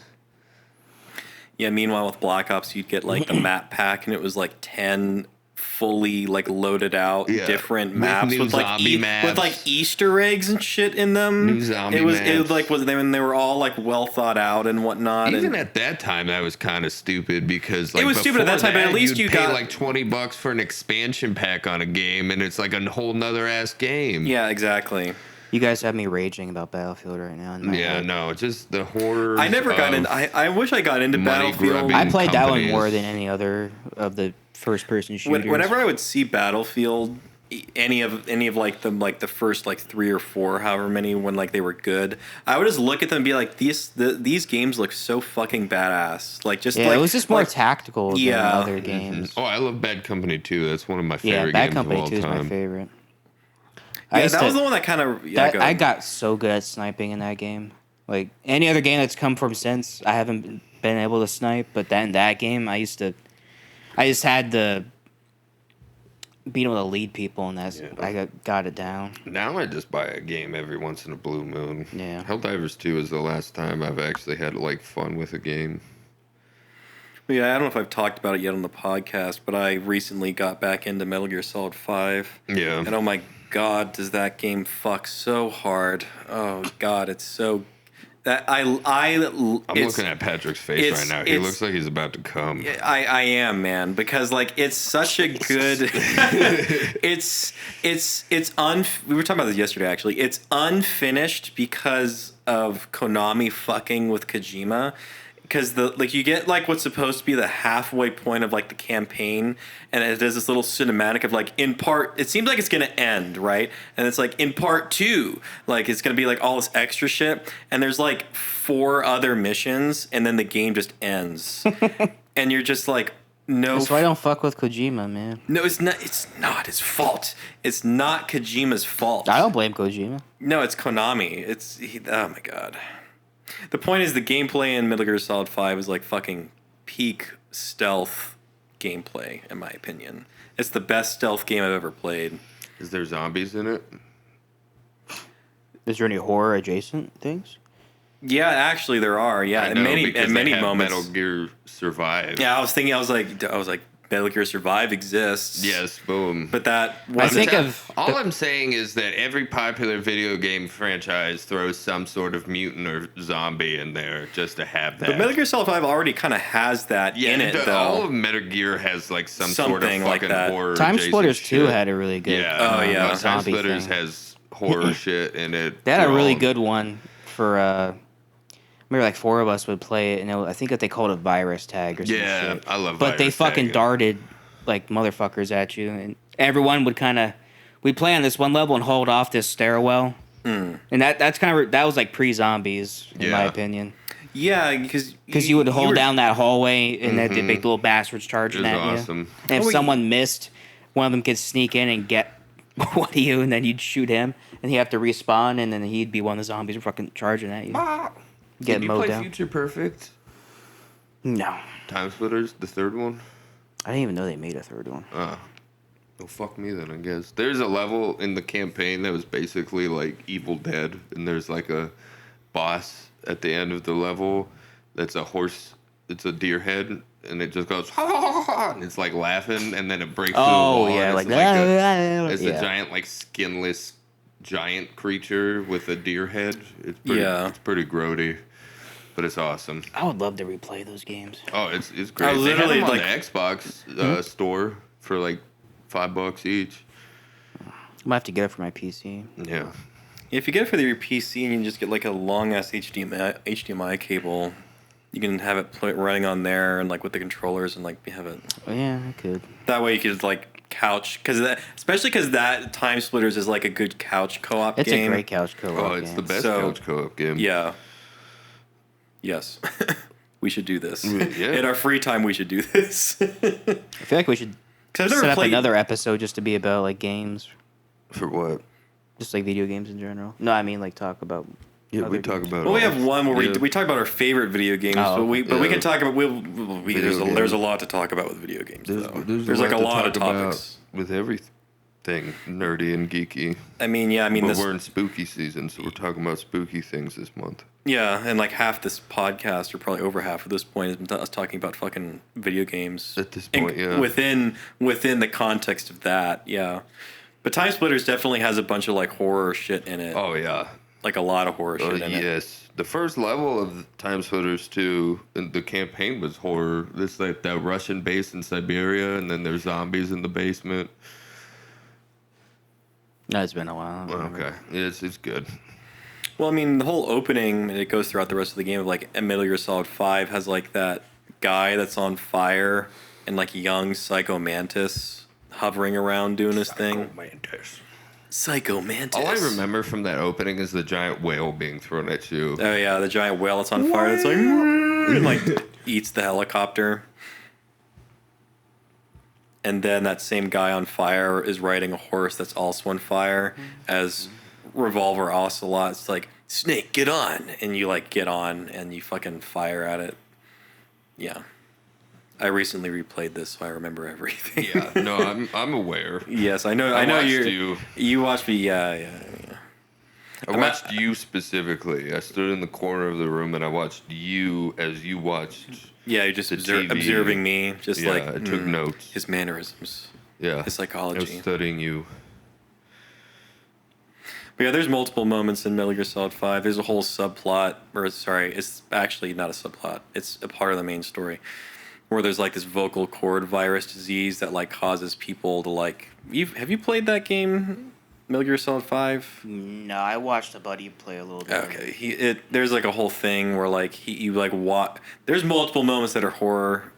Yeah, meanwhile with Black Ops you'd get like the map pack and it was like 10 fully like loaded out Yeah. different With maps new with like zombie maps. with like Easter eggs and shit in them. New zombie it was maps. like they were all like well thought out and whatnot. Even and at that time, that was kind of stupid because like, It was stupid at that before time, but at least you'd you pay got- like $20 for an expansion pack on a game, and it's like a whole nother ass game. yeah, exactly. You guys have me raging about Battlefield right now. In my Yeah, head. no, just the horror. I never got into. I wish I got into money Battlefield. grubbing. I played that one companies. more than any other of the first-person shooters. Whenever I would see Battlefield, any of like the first like 3 or 4, however many, when like they were good, I would just look at them and be like, these games look so fucking badass. Like just yeah, like it was just more like, tactical than Yeah. other games. Oh, I love Bad Company too. That's one of my Yeah, favorite Bad games Company of all 2 is my time. favorite. Yeah, that was the one that kind of I got so good at sniping in that game. Like any other game that's come from since, I haven't been able to snipe. But then that game, I just had to being able to lead people, and that's Yeah. I got it down. Now I just buy a game every once in a blue moon. Yeah. Helldivers 2 is the last time I've actually had like fun with a game. Yeah, I don't know if I've talked about it yet on the podcast, but I recently got back into Metal Gear Solid 5. Yeah. And oh my god, does that game fuck so hard. Oh god, it's so that I'm looking at Patrick's face right now. He looks like he's about to come. I am, man, because like it's such a good we were talking about this yesterday actually. It's unfinished because of Konami fucking with Kojima. Because you get like what's supposed to be the halfway point of like the campaign, and it does this little cinematic of like in part. It seems like it's gonna end right, and it's like in part 2, like it's gonna be like all this extra shit, and there's like 4 other missions, and then the game just ends, and you're just like no. That's why I don't fuck with Kojima, man. No, it's not. It's not his fault. It's not Kojima's fault. I don't blame Kojima. No, it's Konami. Oh my god. The point is, the gameplay in Metal Gear Solid 5 is like fucking peak stealth gameplay, in my opinion. It's the best stealth game I've ever played. Is there zombies in it? Is there any horror adjacent things? Yeah, actually, there are. Yeah, I in know, many because they have moments. Metal Gear Survive. Yeah, I was like, Metal Gear Survive exists. Yes, boom. but that I wasn't. think of All I'm saying is that every popular video game franchise throws some sort of mutant or zombie in there just to have that. But Metal Gear Solid 5 already kind of has that in it, though. all of Metal Gear has like some sort of Something like fucking that. horror. Time adjacent Splitters 2 shit. had a really good Oh, yeah. Time zombie Splitters thing. has horror shit in it. They had a They're really all- good one for. Remember, like 4 of us would play it, and I think that they called it virus tag or some Yeah, shit. I love. But they virus fucking tagging. darted like motherfuckers at you, and everyone would kind of. We'd play on this one level and hold off this stairwell, and that was like pre-zombies in my Yeah. opinion, Yeah, because because you would hold down that hallway and then the big little bastards It charging was at awesome. you. And if Oh, someone missed, one of them could sneak in and get one of you, and then you'd shoot him, and he'd have to respawn, and then he'd be one of the zombies fucking charging at you. Get Did you mowed play down. Future Perfect? No, Time Splitters, the third one. I didn't even know they made a third one. Oh, fuck me then, I guess. There's a level in the campaign that was basically like Evil Dead, and there's like a boss at the end of the level that's a horse, it's a deer head, and it just goes, and it's like laughing, and then it breaks through the Oh wall. yeah, and like it's yeah. a giant, like skinless giant creature with a deer head. It's pretty, Yeah. it's pretty grody, but it's awesome. I would love to replay those games. Oh, it's great. I They had literally, them on like- the Xbox store for like $5 each. I might have to get it for my PC. Yeah. If you get it for your PC and you just get like a long ass HDMI cable, You can have it running on there and like with the controllers and like have it. Oh, yeah, I could. That way you could like couch especially because that Time Splitters is like a good couch co-op It's game. a great couch co-op. Oh, it's game. the best So, couch co-op game. Yeah. Yes. We should do this. Yeah. In our free time, we should do this. I feel like we should I've never set up played- another episode just to be about like games, For what? just like video games in general. No, I mean like talk about. Yeah, other we talk games. about. Well, we all- have one where yeah. we talk about our favorite video games, Oh, but we yeah. can talk about there's a games. lot to talk about with video games. There's, though. there's like a to lot of talk about topics. with everything nerdy and geeky. I mean, yeah, I mean But this. we're in spooky season, so we're talking about spooky things this month. Yeah, and like half this podcast, or probably over half at this point, has been us talking about fucking video games. At this And point, yeah. Within the context of that, yeah. But Time Splitters definitely has a bunch of like horror shit in it. Oh yeah. Like a lot of horror shit in it. Yes. The first level of Time Splitters 2, the campaign was horror. This like that Russian base in Siberia, and then there's zombies in the basement. No, it's been a while. I don't remember. Okay, it's good. Well, I mean, the whole opening, and it goes throughout the rest of the game, of like Metal Gear Solid 5 has like that guy that's on fire and like young Psycho Mantis hovering around doing his thing. Psycho Mantis. All I remember from that opening is the giant whale being thrown at you. Oh yeah, the giant whale that's on fire. That's like and like eats the helicopter. And then that same guy on fire is riding a horse that's also on fire as Revolver Ocelot's like, Snake, get on. And you like get on and you fucking fire at it. Yeah. I recently replayed this, so I remember everything. Yeah, no, I'm aware. Yes, I know. I I know watched you. you. You watched me. Yeah. I watched you specifically. I stood in the corner of the room and I watched you as you watched. Yeah, you're just The TV. observing me, just Yeah, like I took notes. his mannerisms, Yeah, his I psychology. was studying you. But yeah, there's multiple moments in Metal Gear Solid 5. There's a whole subplot, or sorry, it's actually not a subplot. It's a part of the main story, where there's like this vocal cord virus disease that like causes people to like. Have you played that game, Metal Gear Solid 5? No, I watched a buddy play a little bit. Okay, there's like a whole thing where like there's multiple moments that are horror.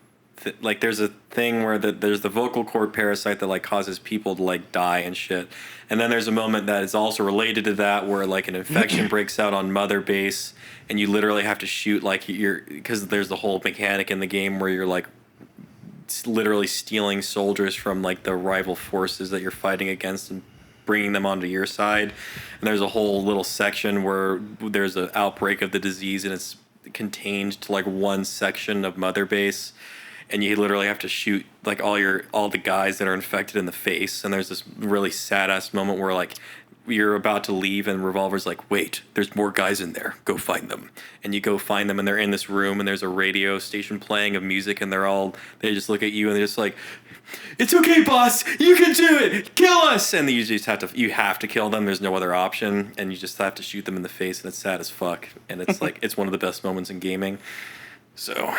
Like there's a thing where there's the vocal cord parasite that like causes people to like die and shit, and then there's a moment that is also related to that where like an infection breaks out on Mother Base, and you literally have to shoot like because there's the whole mechanic in the game where you're like literally stealing soldiers from like the rival forces that you're fighting against and bringing them onto your side. And there's a whole little section where there's an outbreak of the disease and it's contained to like one section of Mother Base, and you literally have to shoot like all the guys that are infected in the face. And there's this really sad ass moment where like you're about to leave and Revolver's like, wait, there's more guys in there, go find them. And you go find them and they're in this room and there's a radio station playing of music and they just look at you and they're just like, it's okay, boss, you can do it, kill us. And you just have to kill them, there's no other option, and you just have to shoot them in the face, and it's sad as fuck. And it's like it's one of the best moments in gaming. So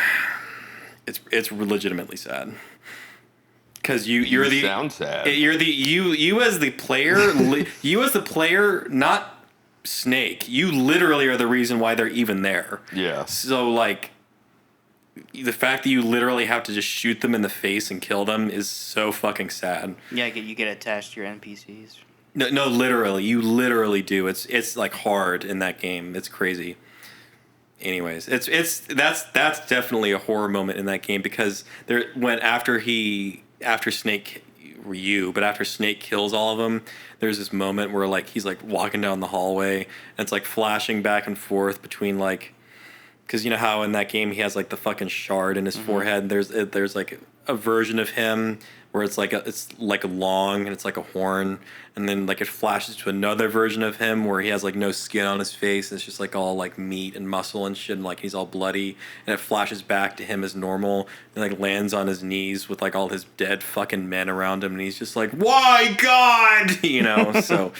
it's legitimately sad. Because you sound sad. You as the player, not Snake. You literally are the reason why they're even there. Yeah. So like, the fact that you literally have to just shoot them in the face and kill them is so fucking sad. Yeah, you get attached to your NPCs. No, literally, you literally do. It's like hard in that game. It's crazy. Anyways, that's definitely a horror moment in that game because after Snake kills all of them, there's this moment where like he's like walking down the hallway and it's like flashing back and forth between like, because you know how in that game he has like the fucking shard in his forehead. There's like a version of him where it's like long and it's like a horn, and then like it flashes to another version of him where he has like no skin on his face. It's just like all like meat and muscle and shit, and like he's all bloody. And it flashes back to him as normal and like lands on his knees with like all his dead fucking men around him, and he's just like, "Why, God?" You know. So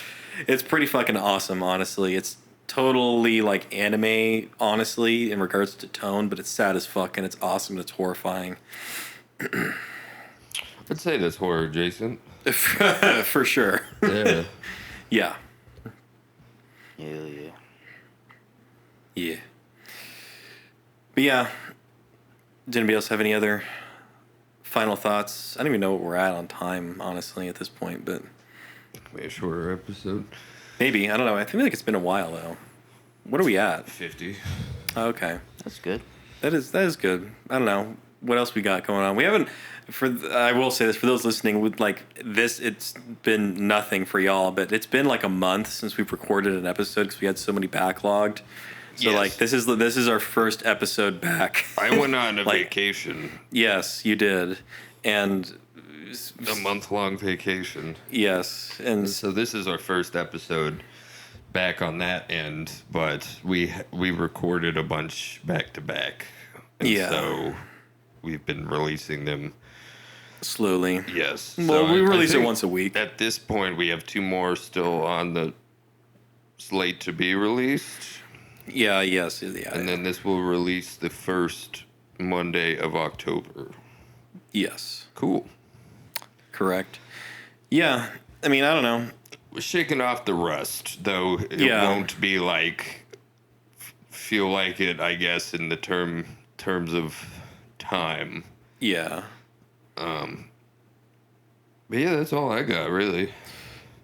it's pretty fucking awesome, honestly. It's totally like anime, honestly, in regards to tone, but it's sad as fuck and it's awesome and it's horrifying. I'd say that's horror adjacent. For sure. Yeah. Yeah. Hell yeah. Yeah. But yeah, did anybody else have any other final thoughts? I don't even know what we're at on time, honestly, at this point, but Maybe a shorter episode. maybe. I don't know. I feel like it's been a while, though. What are we at? 50. Oh, okay. That's good. That is good. I don't know. What else we got going on? We haven't, I will say this, for those listening, with like this, it's been nothing for y'all, but it's been like a month since we've recorded an episode because we had so many backlogged. So Yes. like this is our first episode back. I went on a Like- vacation. Yes, you did. And A month-long vacation. yes, and So this is our first episode back on that end, but we recorded a bunch back to back. And Yeah. so we've been releasing them. slowly. Yes. Well, So we I release it think once a week. At this point, we have 2 more still on the slate to be released. Yeah, yes, yeah. And then this will release the first Monday of October. Yes, Cool. correct. Yeah, I mean, I don't know. We're shaking off the rust, though it Yeah. won't be like feel like it, I guess, in the terms of time. Yeah. But yeah, that's all I got, really.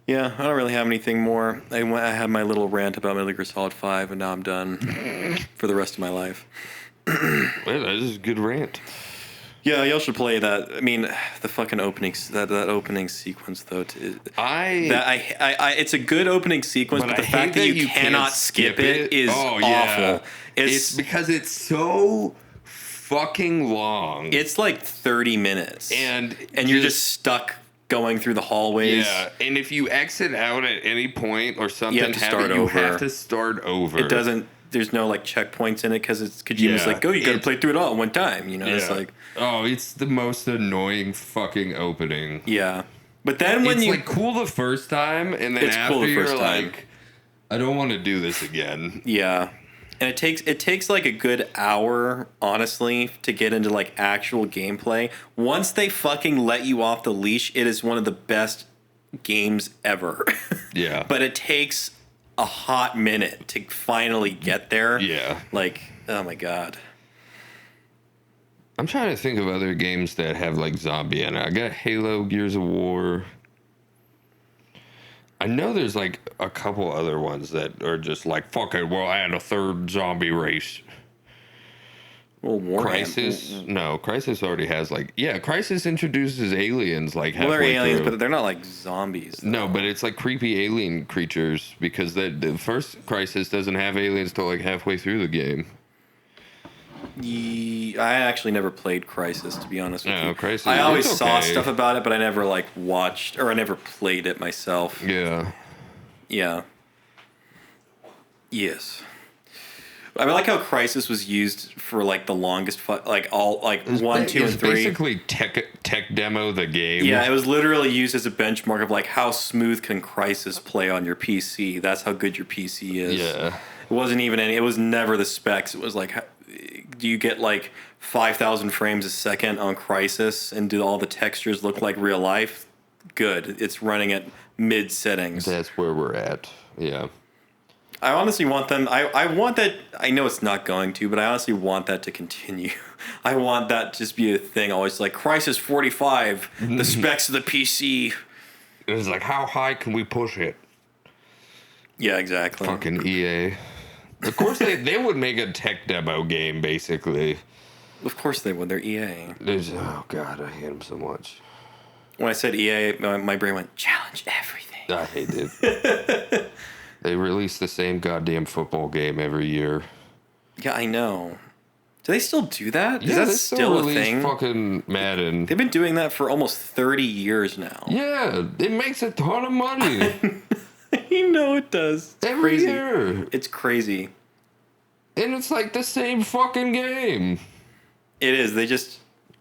Yeah, I don't really have anything more. I had my little rant about Metal Gear Solid 5, and now I'm done for the rest of my life. Well, that is a good rant. Yeah, y'all should play that. I mean, the fucking opening, that opening sequence though. It's a good opening sequence, but the I fact hate that you can't cannot skip it is awful. It's because it's so fucking long. It's like 30 minutes, and you're just stuck going through the hallways. Yeah, and if you exit out at any point or something, You have to start you over. have to start over. It doesn't. There's no like checkpoints in it because Kojima's Yeah, like, "Go, you gotta play through it all at one time." You know, it's like, oh, it's the most annoying fucking opening. yeah. But then when It's you like cool the first time, and then It's after cool the you're first time. like, I don't want to do this again. yeah, and it takes like a good hour, honestly, to get into like actual gameplay. Once they fucking let you off the leash, it is one of the best games ever. Yeah, But it takes a hot minute to finally get there. yeah. Like, oh my god. I'm trying to think of other games that have like zombie in it. I got Halo, Gears of War. I know there's like a couple other ones that are just like, fuck it, we'll add a third zombie race. Well, Warhammer. Crisis? No, Crisis already has like, yeah, Crisis introduces aliens like Well, they're halfway aliens, through. but they're not like zombies. No, but it's like creepy alien creatures because the first Crisis doesn't have aliens till like halfway through the game. I actually never played Crisis, to be honest with No, you. Crisis, I always it's saw okay. stuff about it, but I never like watched or I never played it myself. Yeah. Yeah. Yes. I like how Crisis was used for like the longest, like all like 1, 2, It's and 3. basically tech demo the game. Yeah, it was literally used as a benchmark of like how smooth can Crisis play on your PC. That's how good your PC is. Yeah. It wasn't even any. It was never the specs. It was like, do you get like 5,000 frames a second on Crisis, and do all the textures look like real life? Good. It's running at mid settings. That's where we're at. Yeah. I honestly want them. I want that. I know it's not going to, but I honestly want that to continue. I want that to just be a thing. Always like Crisis 45, the specs of the PC. It was like, how high can we push it? Yeah, exactly. Fucking EA. Of course, they would make a tech demo game, basically. Of course they would. They're EA. Oh, God, I hate them so much. When I said EA, my brain went, challenge everything. I hate it. They release the same goddamn football game every year. Yeah, I know. Do they still do that? Yeah, Is that they still a release thing? fucking Madden. They've been doing that for almost 30 years now. Yeah, it makes a ton of money. You know it does. It's every crazy. year. It's crazy. And it's like the same fucking game. It is.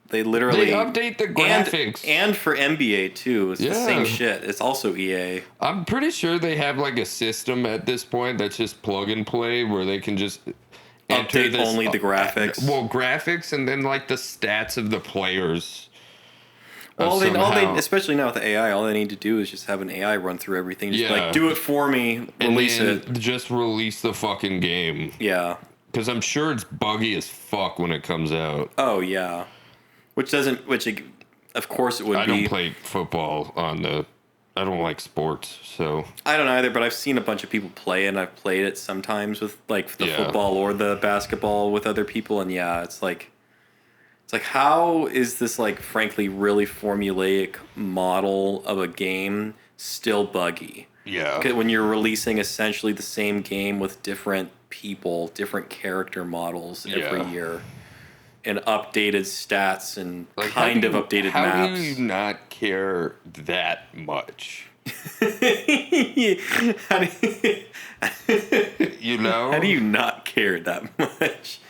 They literally They update the graphics. And for NBA too. It's the same Yeah. shit. It's also EA. I'm pretty sure they have like a system at this point that's just plug and play where they can just enter Update this, only the graphics. Well, graphics and then like the stats of the players. All they, somehow. especially now with the AI, all they need to do is just have an AI run through everything. Just Yeah. like, do it for me, And release then it. just release the fucking game. Yeah. Because I'm sure it's buggy as fuck when it comes out. Oh yeah, of course it would be. I don't play football I don't like sports, so. I don't either, but I've seen a bunch of people play it, and I've played it sometimes with like the football or the basketball with other people, and yeah, it's like how is this like frankly really formulaic model of a game still buggy? Yeah. When you're releasing essentially the same game with different people, different character models every year, and updated stats and like updated maps. How do you not care that much? You know? How do you not care that much?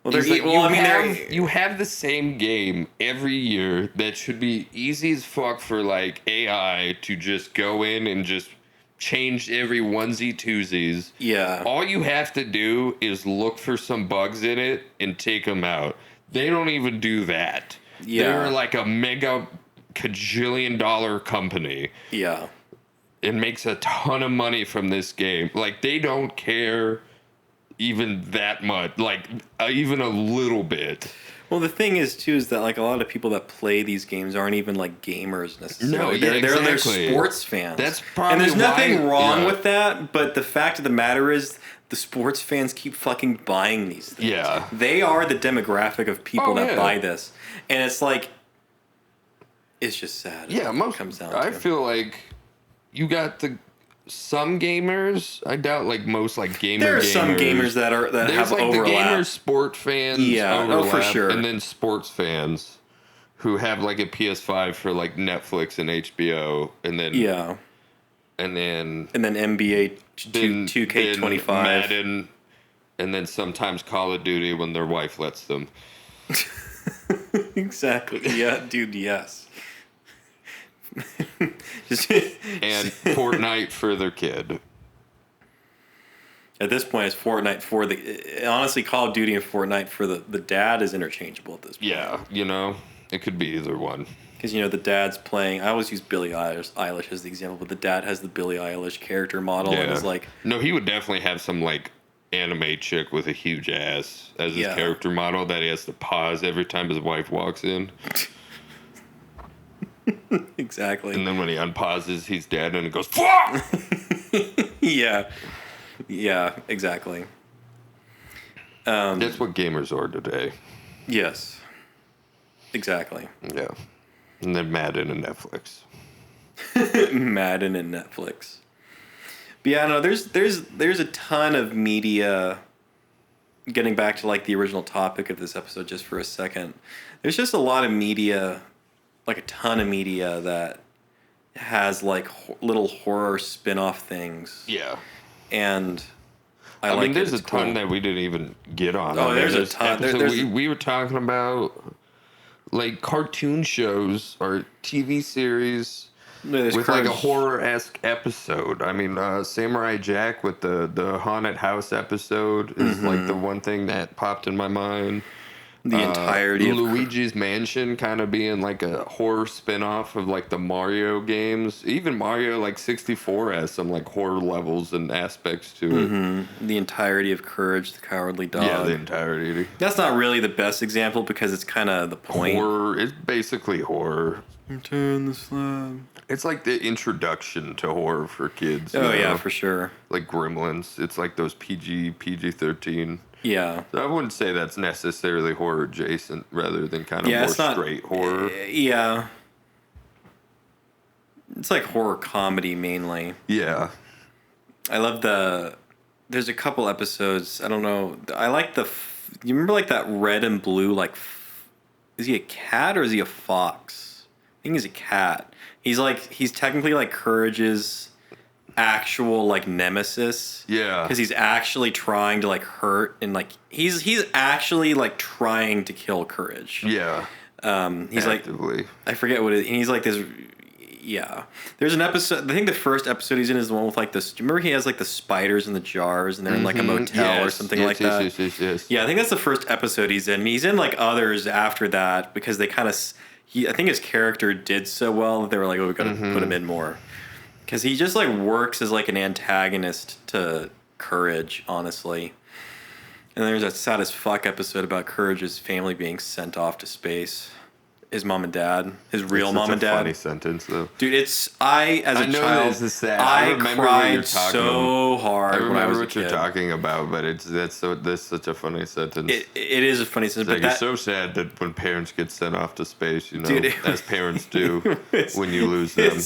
Well, you have the same game every year that should be easy as fuck for like AI to just go in and just change every onesie twosies. Yeah. All you have to do is look for some bugs in it and take them out. They don't even do that. Yeah. They're like a mega $1 company. Yeah. It makes a ton of money from this game. Like, they don't care even that much, like even a little bit. Well, the thing is too is that like a lot of people that play these games aren't even like gamers necessarily. No, they're sports fans. That's probably and there's nothing wrong yeah. with that. But the fact of the matter is, the sports fans keep fucking buying these things. Yeah, they are the demographic of people that buy this, and it's like, it's just sad. Yeah, comes down. I feel like you got some gamers. I doubt like most like gamers. There are some gamers that have like overlap. The gamer sport fans. Yeah, overlap, for sure. And then sports fans who have like a PS5 for like Netflix and HBO, and then and then NBA 2K25, Madden, and then sometimes Call of Duty when their wife lets them. Exactly. Yeah, dude. Yes. And Fortnite for their kid. At this point, it's Fortnite for honestly, Call of Duty and Fortnite for the dad is interchangeable at this point. Yeah, it could be either one. Because, the dad's playing... I always use Billie Eilish as the example, but the dad has the Billie Eilish character model and is like... No, he would definitely have some, like, anime chick with a huge ass as his character model that he has to pause every time his wife walks in. Exactly. And then when he unpauses, he's dead and it goes, fuck! Yeah. Yeah, exactly. That's what gamers are today. Yes. Exactly. Yeah. And then Madden and Netflix. Madden and Netflix. But yeah, no, there's a ton of media. Getting back to like the original topic of this episode just for a second. There's just a lot of media, like a ton of media that has like little horror spin-off things. Yeah. And I mean, there's a ton that we didn't even get on. Oh, there's a ton. We were talking about like cartoon shows or TV series with like a horror-esque episode. I mean, Samurai Jack with the haunted house episode is like the one thing that popped in my mind. The entirety of Luigi's Mansion kind of being like a horror spin-off of like the Mario games. Even Mario like 64 has some like horror levels and aspects to it. The entirety of Courage the Cowardly Dog. Yeah, the entirety. That's not really the best example because it's kind of the point. Horror. It's basically horror. Turn the slab. It's like the introduction to horror for kids. Oh, yeah, for sure. Like Gremlins. It's like those PG-13. Yeah. So I wouldn't say that's necessarily horror adjacent rather than kind of more straight horror. Yeah. It's like horror comedy mainly. Yeah. I love there's a couple episodes, I don't know. I like you remember like that red and blue, like, is he a cat or is he a fox? I think he's a cat. He's technically like Courage's actual like nemesis. Yeah. Because he's actually trying to like hurt and like he's actually like trying to kill Courage. Yeah. He's actively. Like, I forget what it is. And he's like this. Yeah. There's an episode. I think the first episode he's in is the one with like this. Do you remember he has like the spiders in the jars and they're in like a motel or something like that? Yes. Yeah, I think that's the first episode he's in. He's in like others after that because they kind of. I think his character did so well that they were like, oh, we gotta put him in more. Because he just, like, works as, like, an antagonist to Courage, honestly. And there's that sad as fuck episode about Courage's family being sent off to space. His mom and dad, his real mom and dad. Funny sentence though, dude. As a child, this is sad. I remember cried so hard. I remember when I was what you're talking about, but that's such a funny sentence. It is a funny sentence, but it's so sad that when parents get sent off to space, dude, as parents do when you lose them.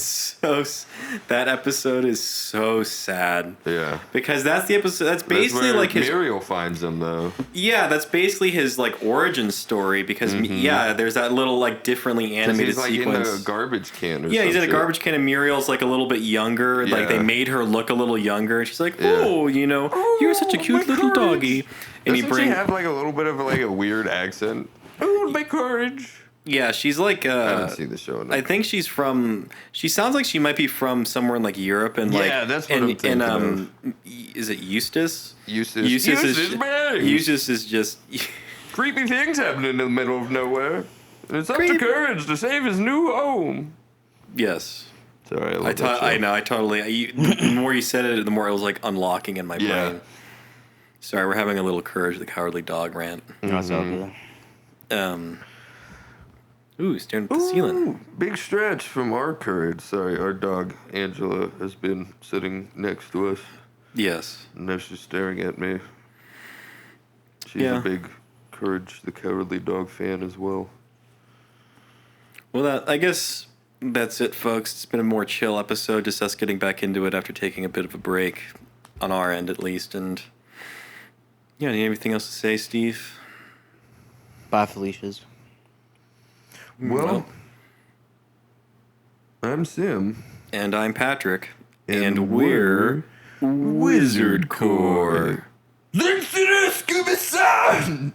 That episode is so sad. Yeah, because that's the episode. That's basically like his. Muriel finds him though. Yeah, that's basically his like origin story because there's that little like differently animated he's, sequence. In a garbage can. He's in a garbage can, and Muriel's like a little bit younger. Yeah. Like they made her look a little younger, and she's like, "Oh, you're such a cute little doggy." And Doesn't she have like a little bit of like a weird accent? Oh, my courage. Yeah, she's like. I haven't seen the show. I think she's from. She sounds like she might be from somewhere in like Europe and like. Yeah, that's what I'm thinking of. Is it Eustace? Eustace is just. Creepy things happening in the middle of nowhere. It's up to Courage to save his new home. Yes. Sorry, I know. I totally. The more you said it, the more it was like unlocking in my brain. Sorry, we're having a little Courage the Cowardly Dog rant. That's all good. Staring at the ceiling. Big stretch from our Courage. Sorry, our dog Angela has been sitting next to us. Yes. And now she's staring at me. She's a big Courage the Cowardly Dog fan as well. Well, I guess that's it, folks. It's been a more chill episode, just us getting back into it after taking a bit of a break, on our end at least. And anything else to say, Steve? Bye, Felicia's. Well, I'm Sim. And I'm Patrick. And we're Wizard Core. Thanks to the Scooby-San!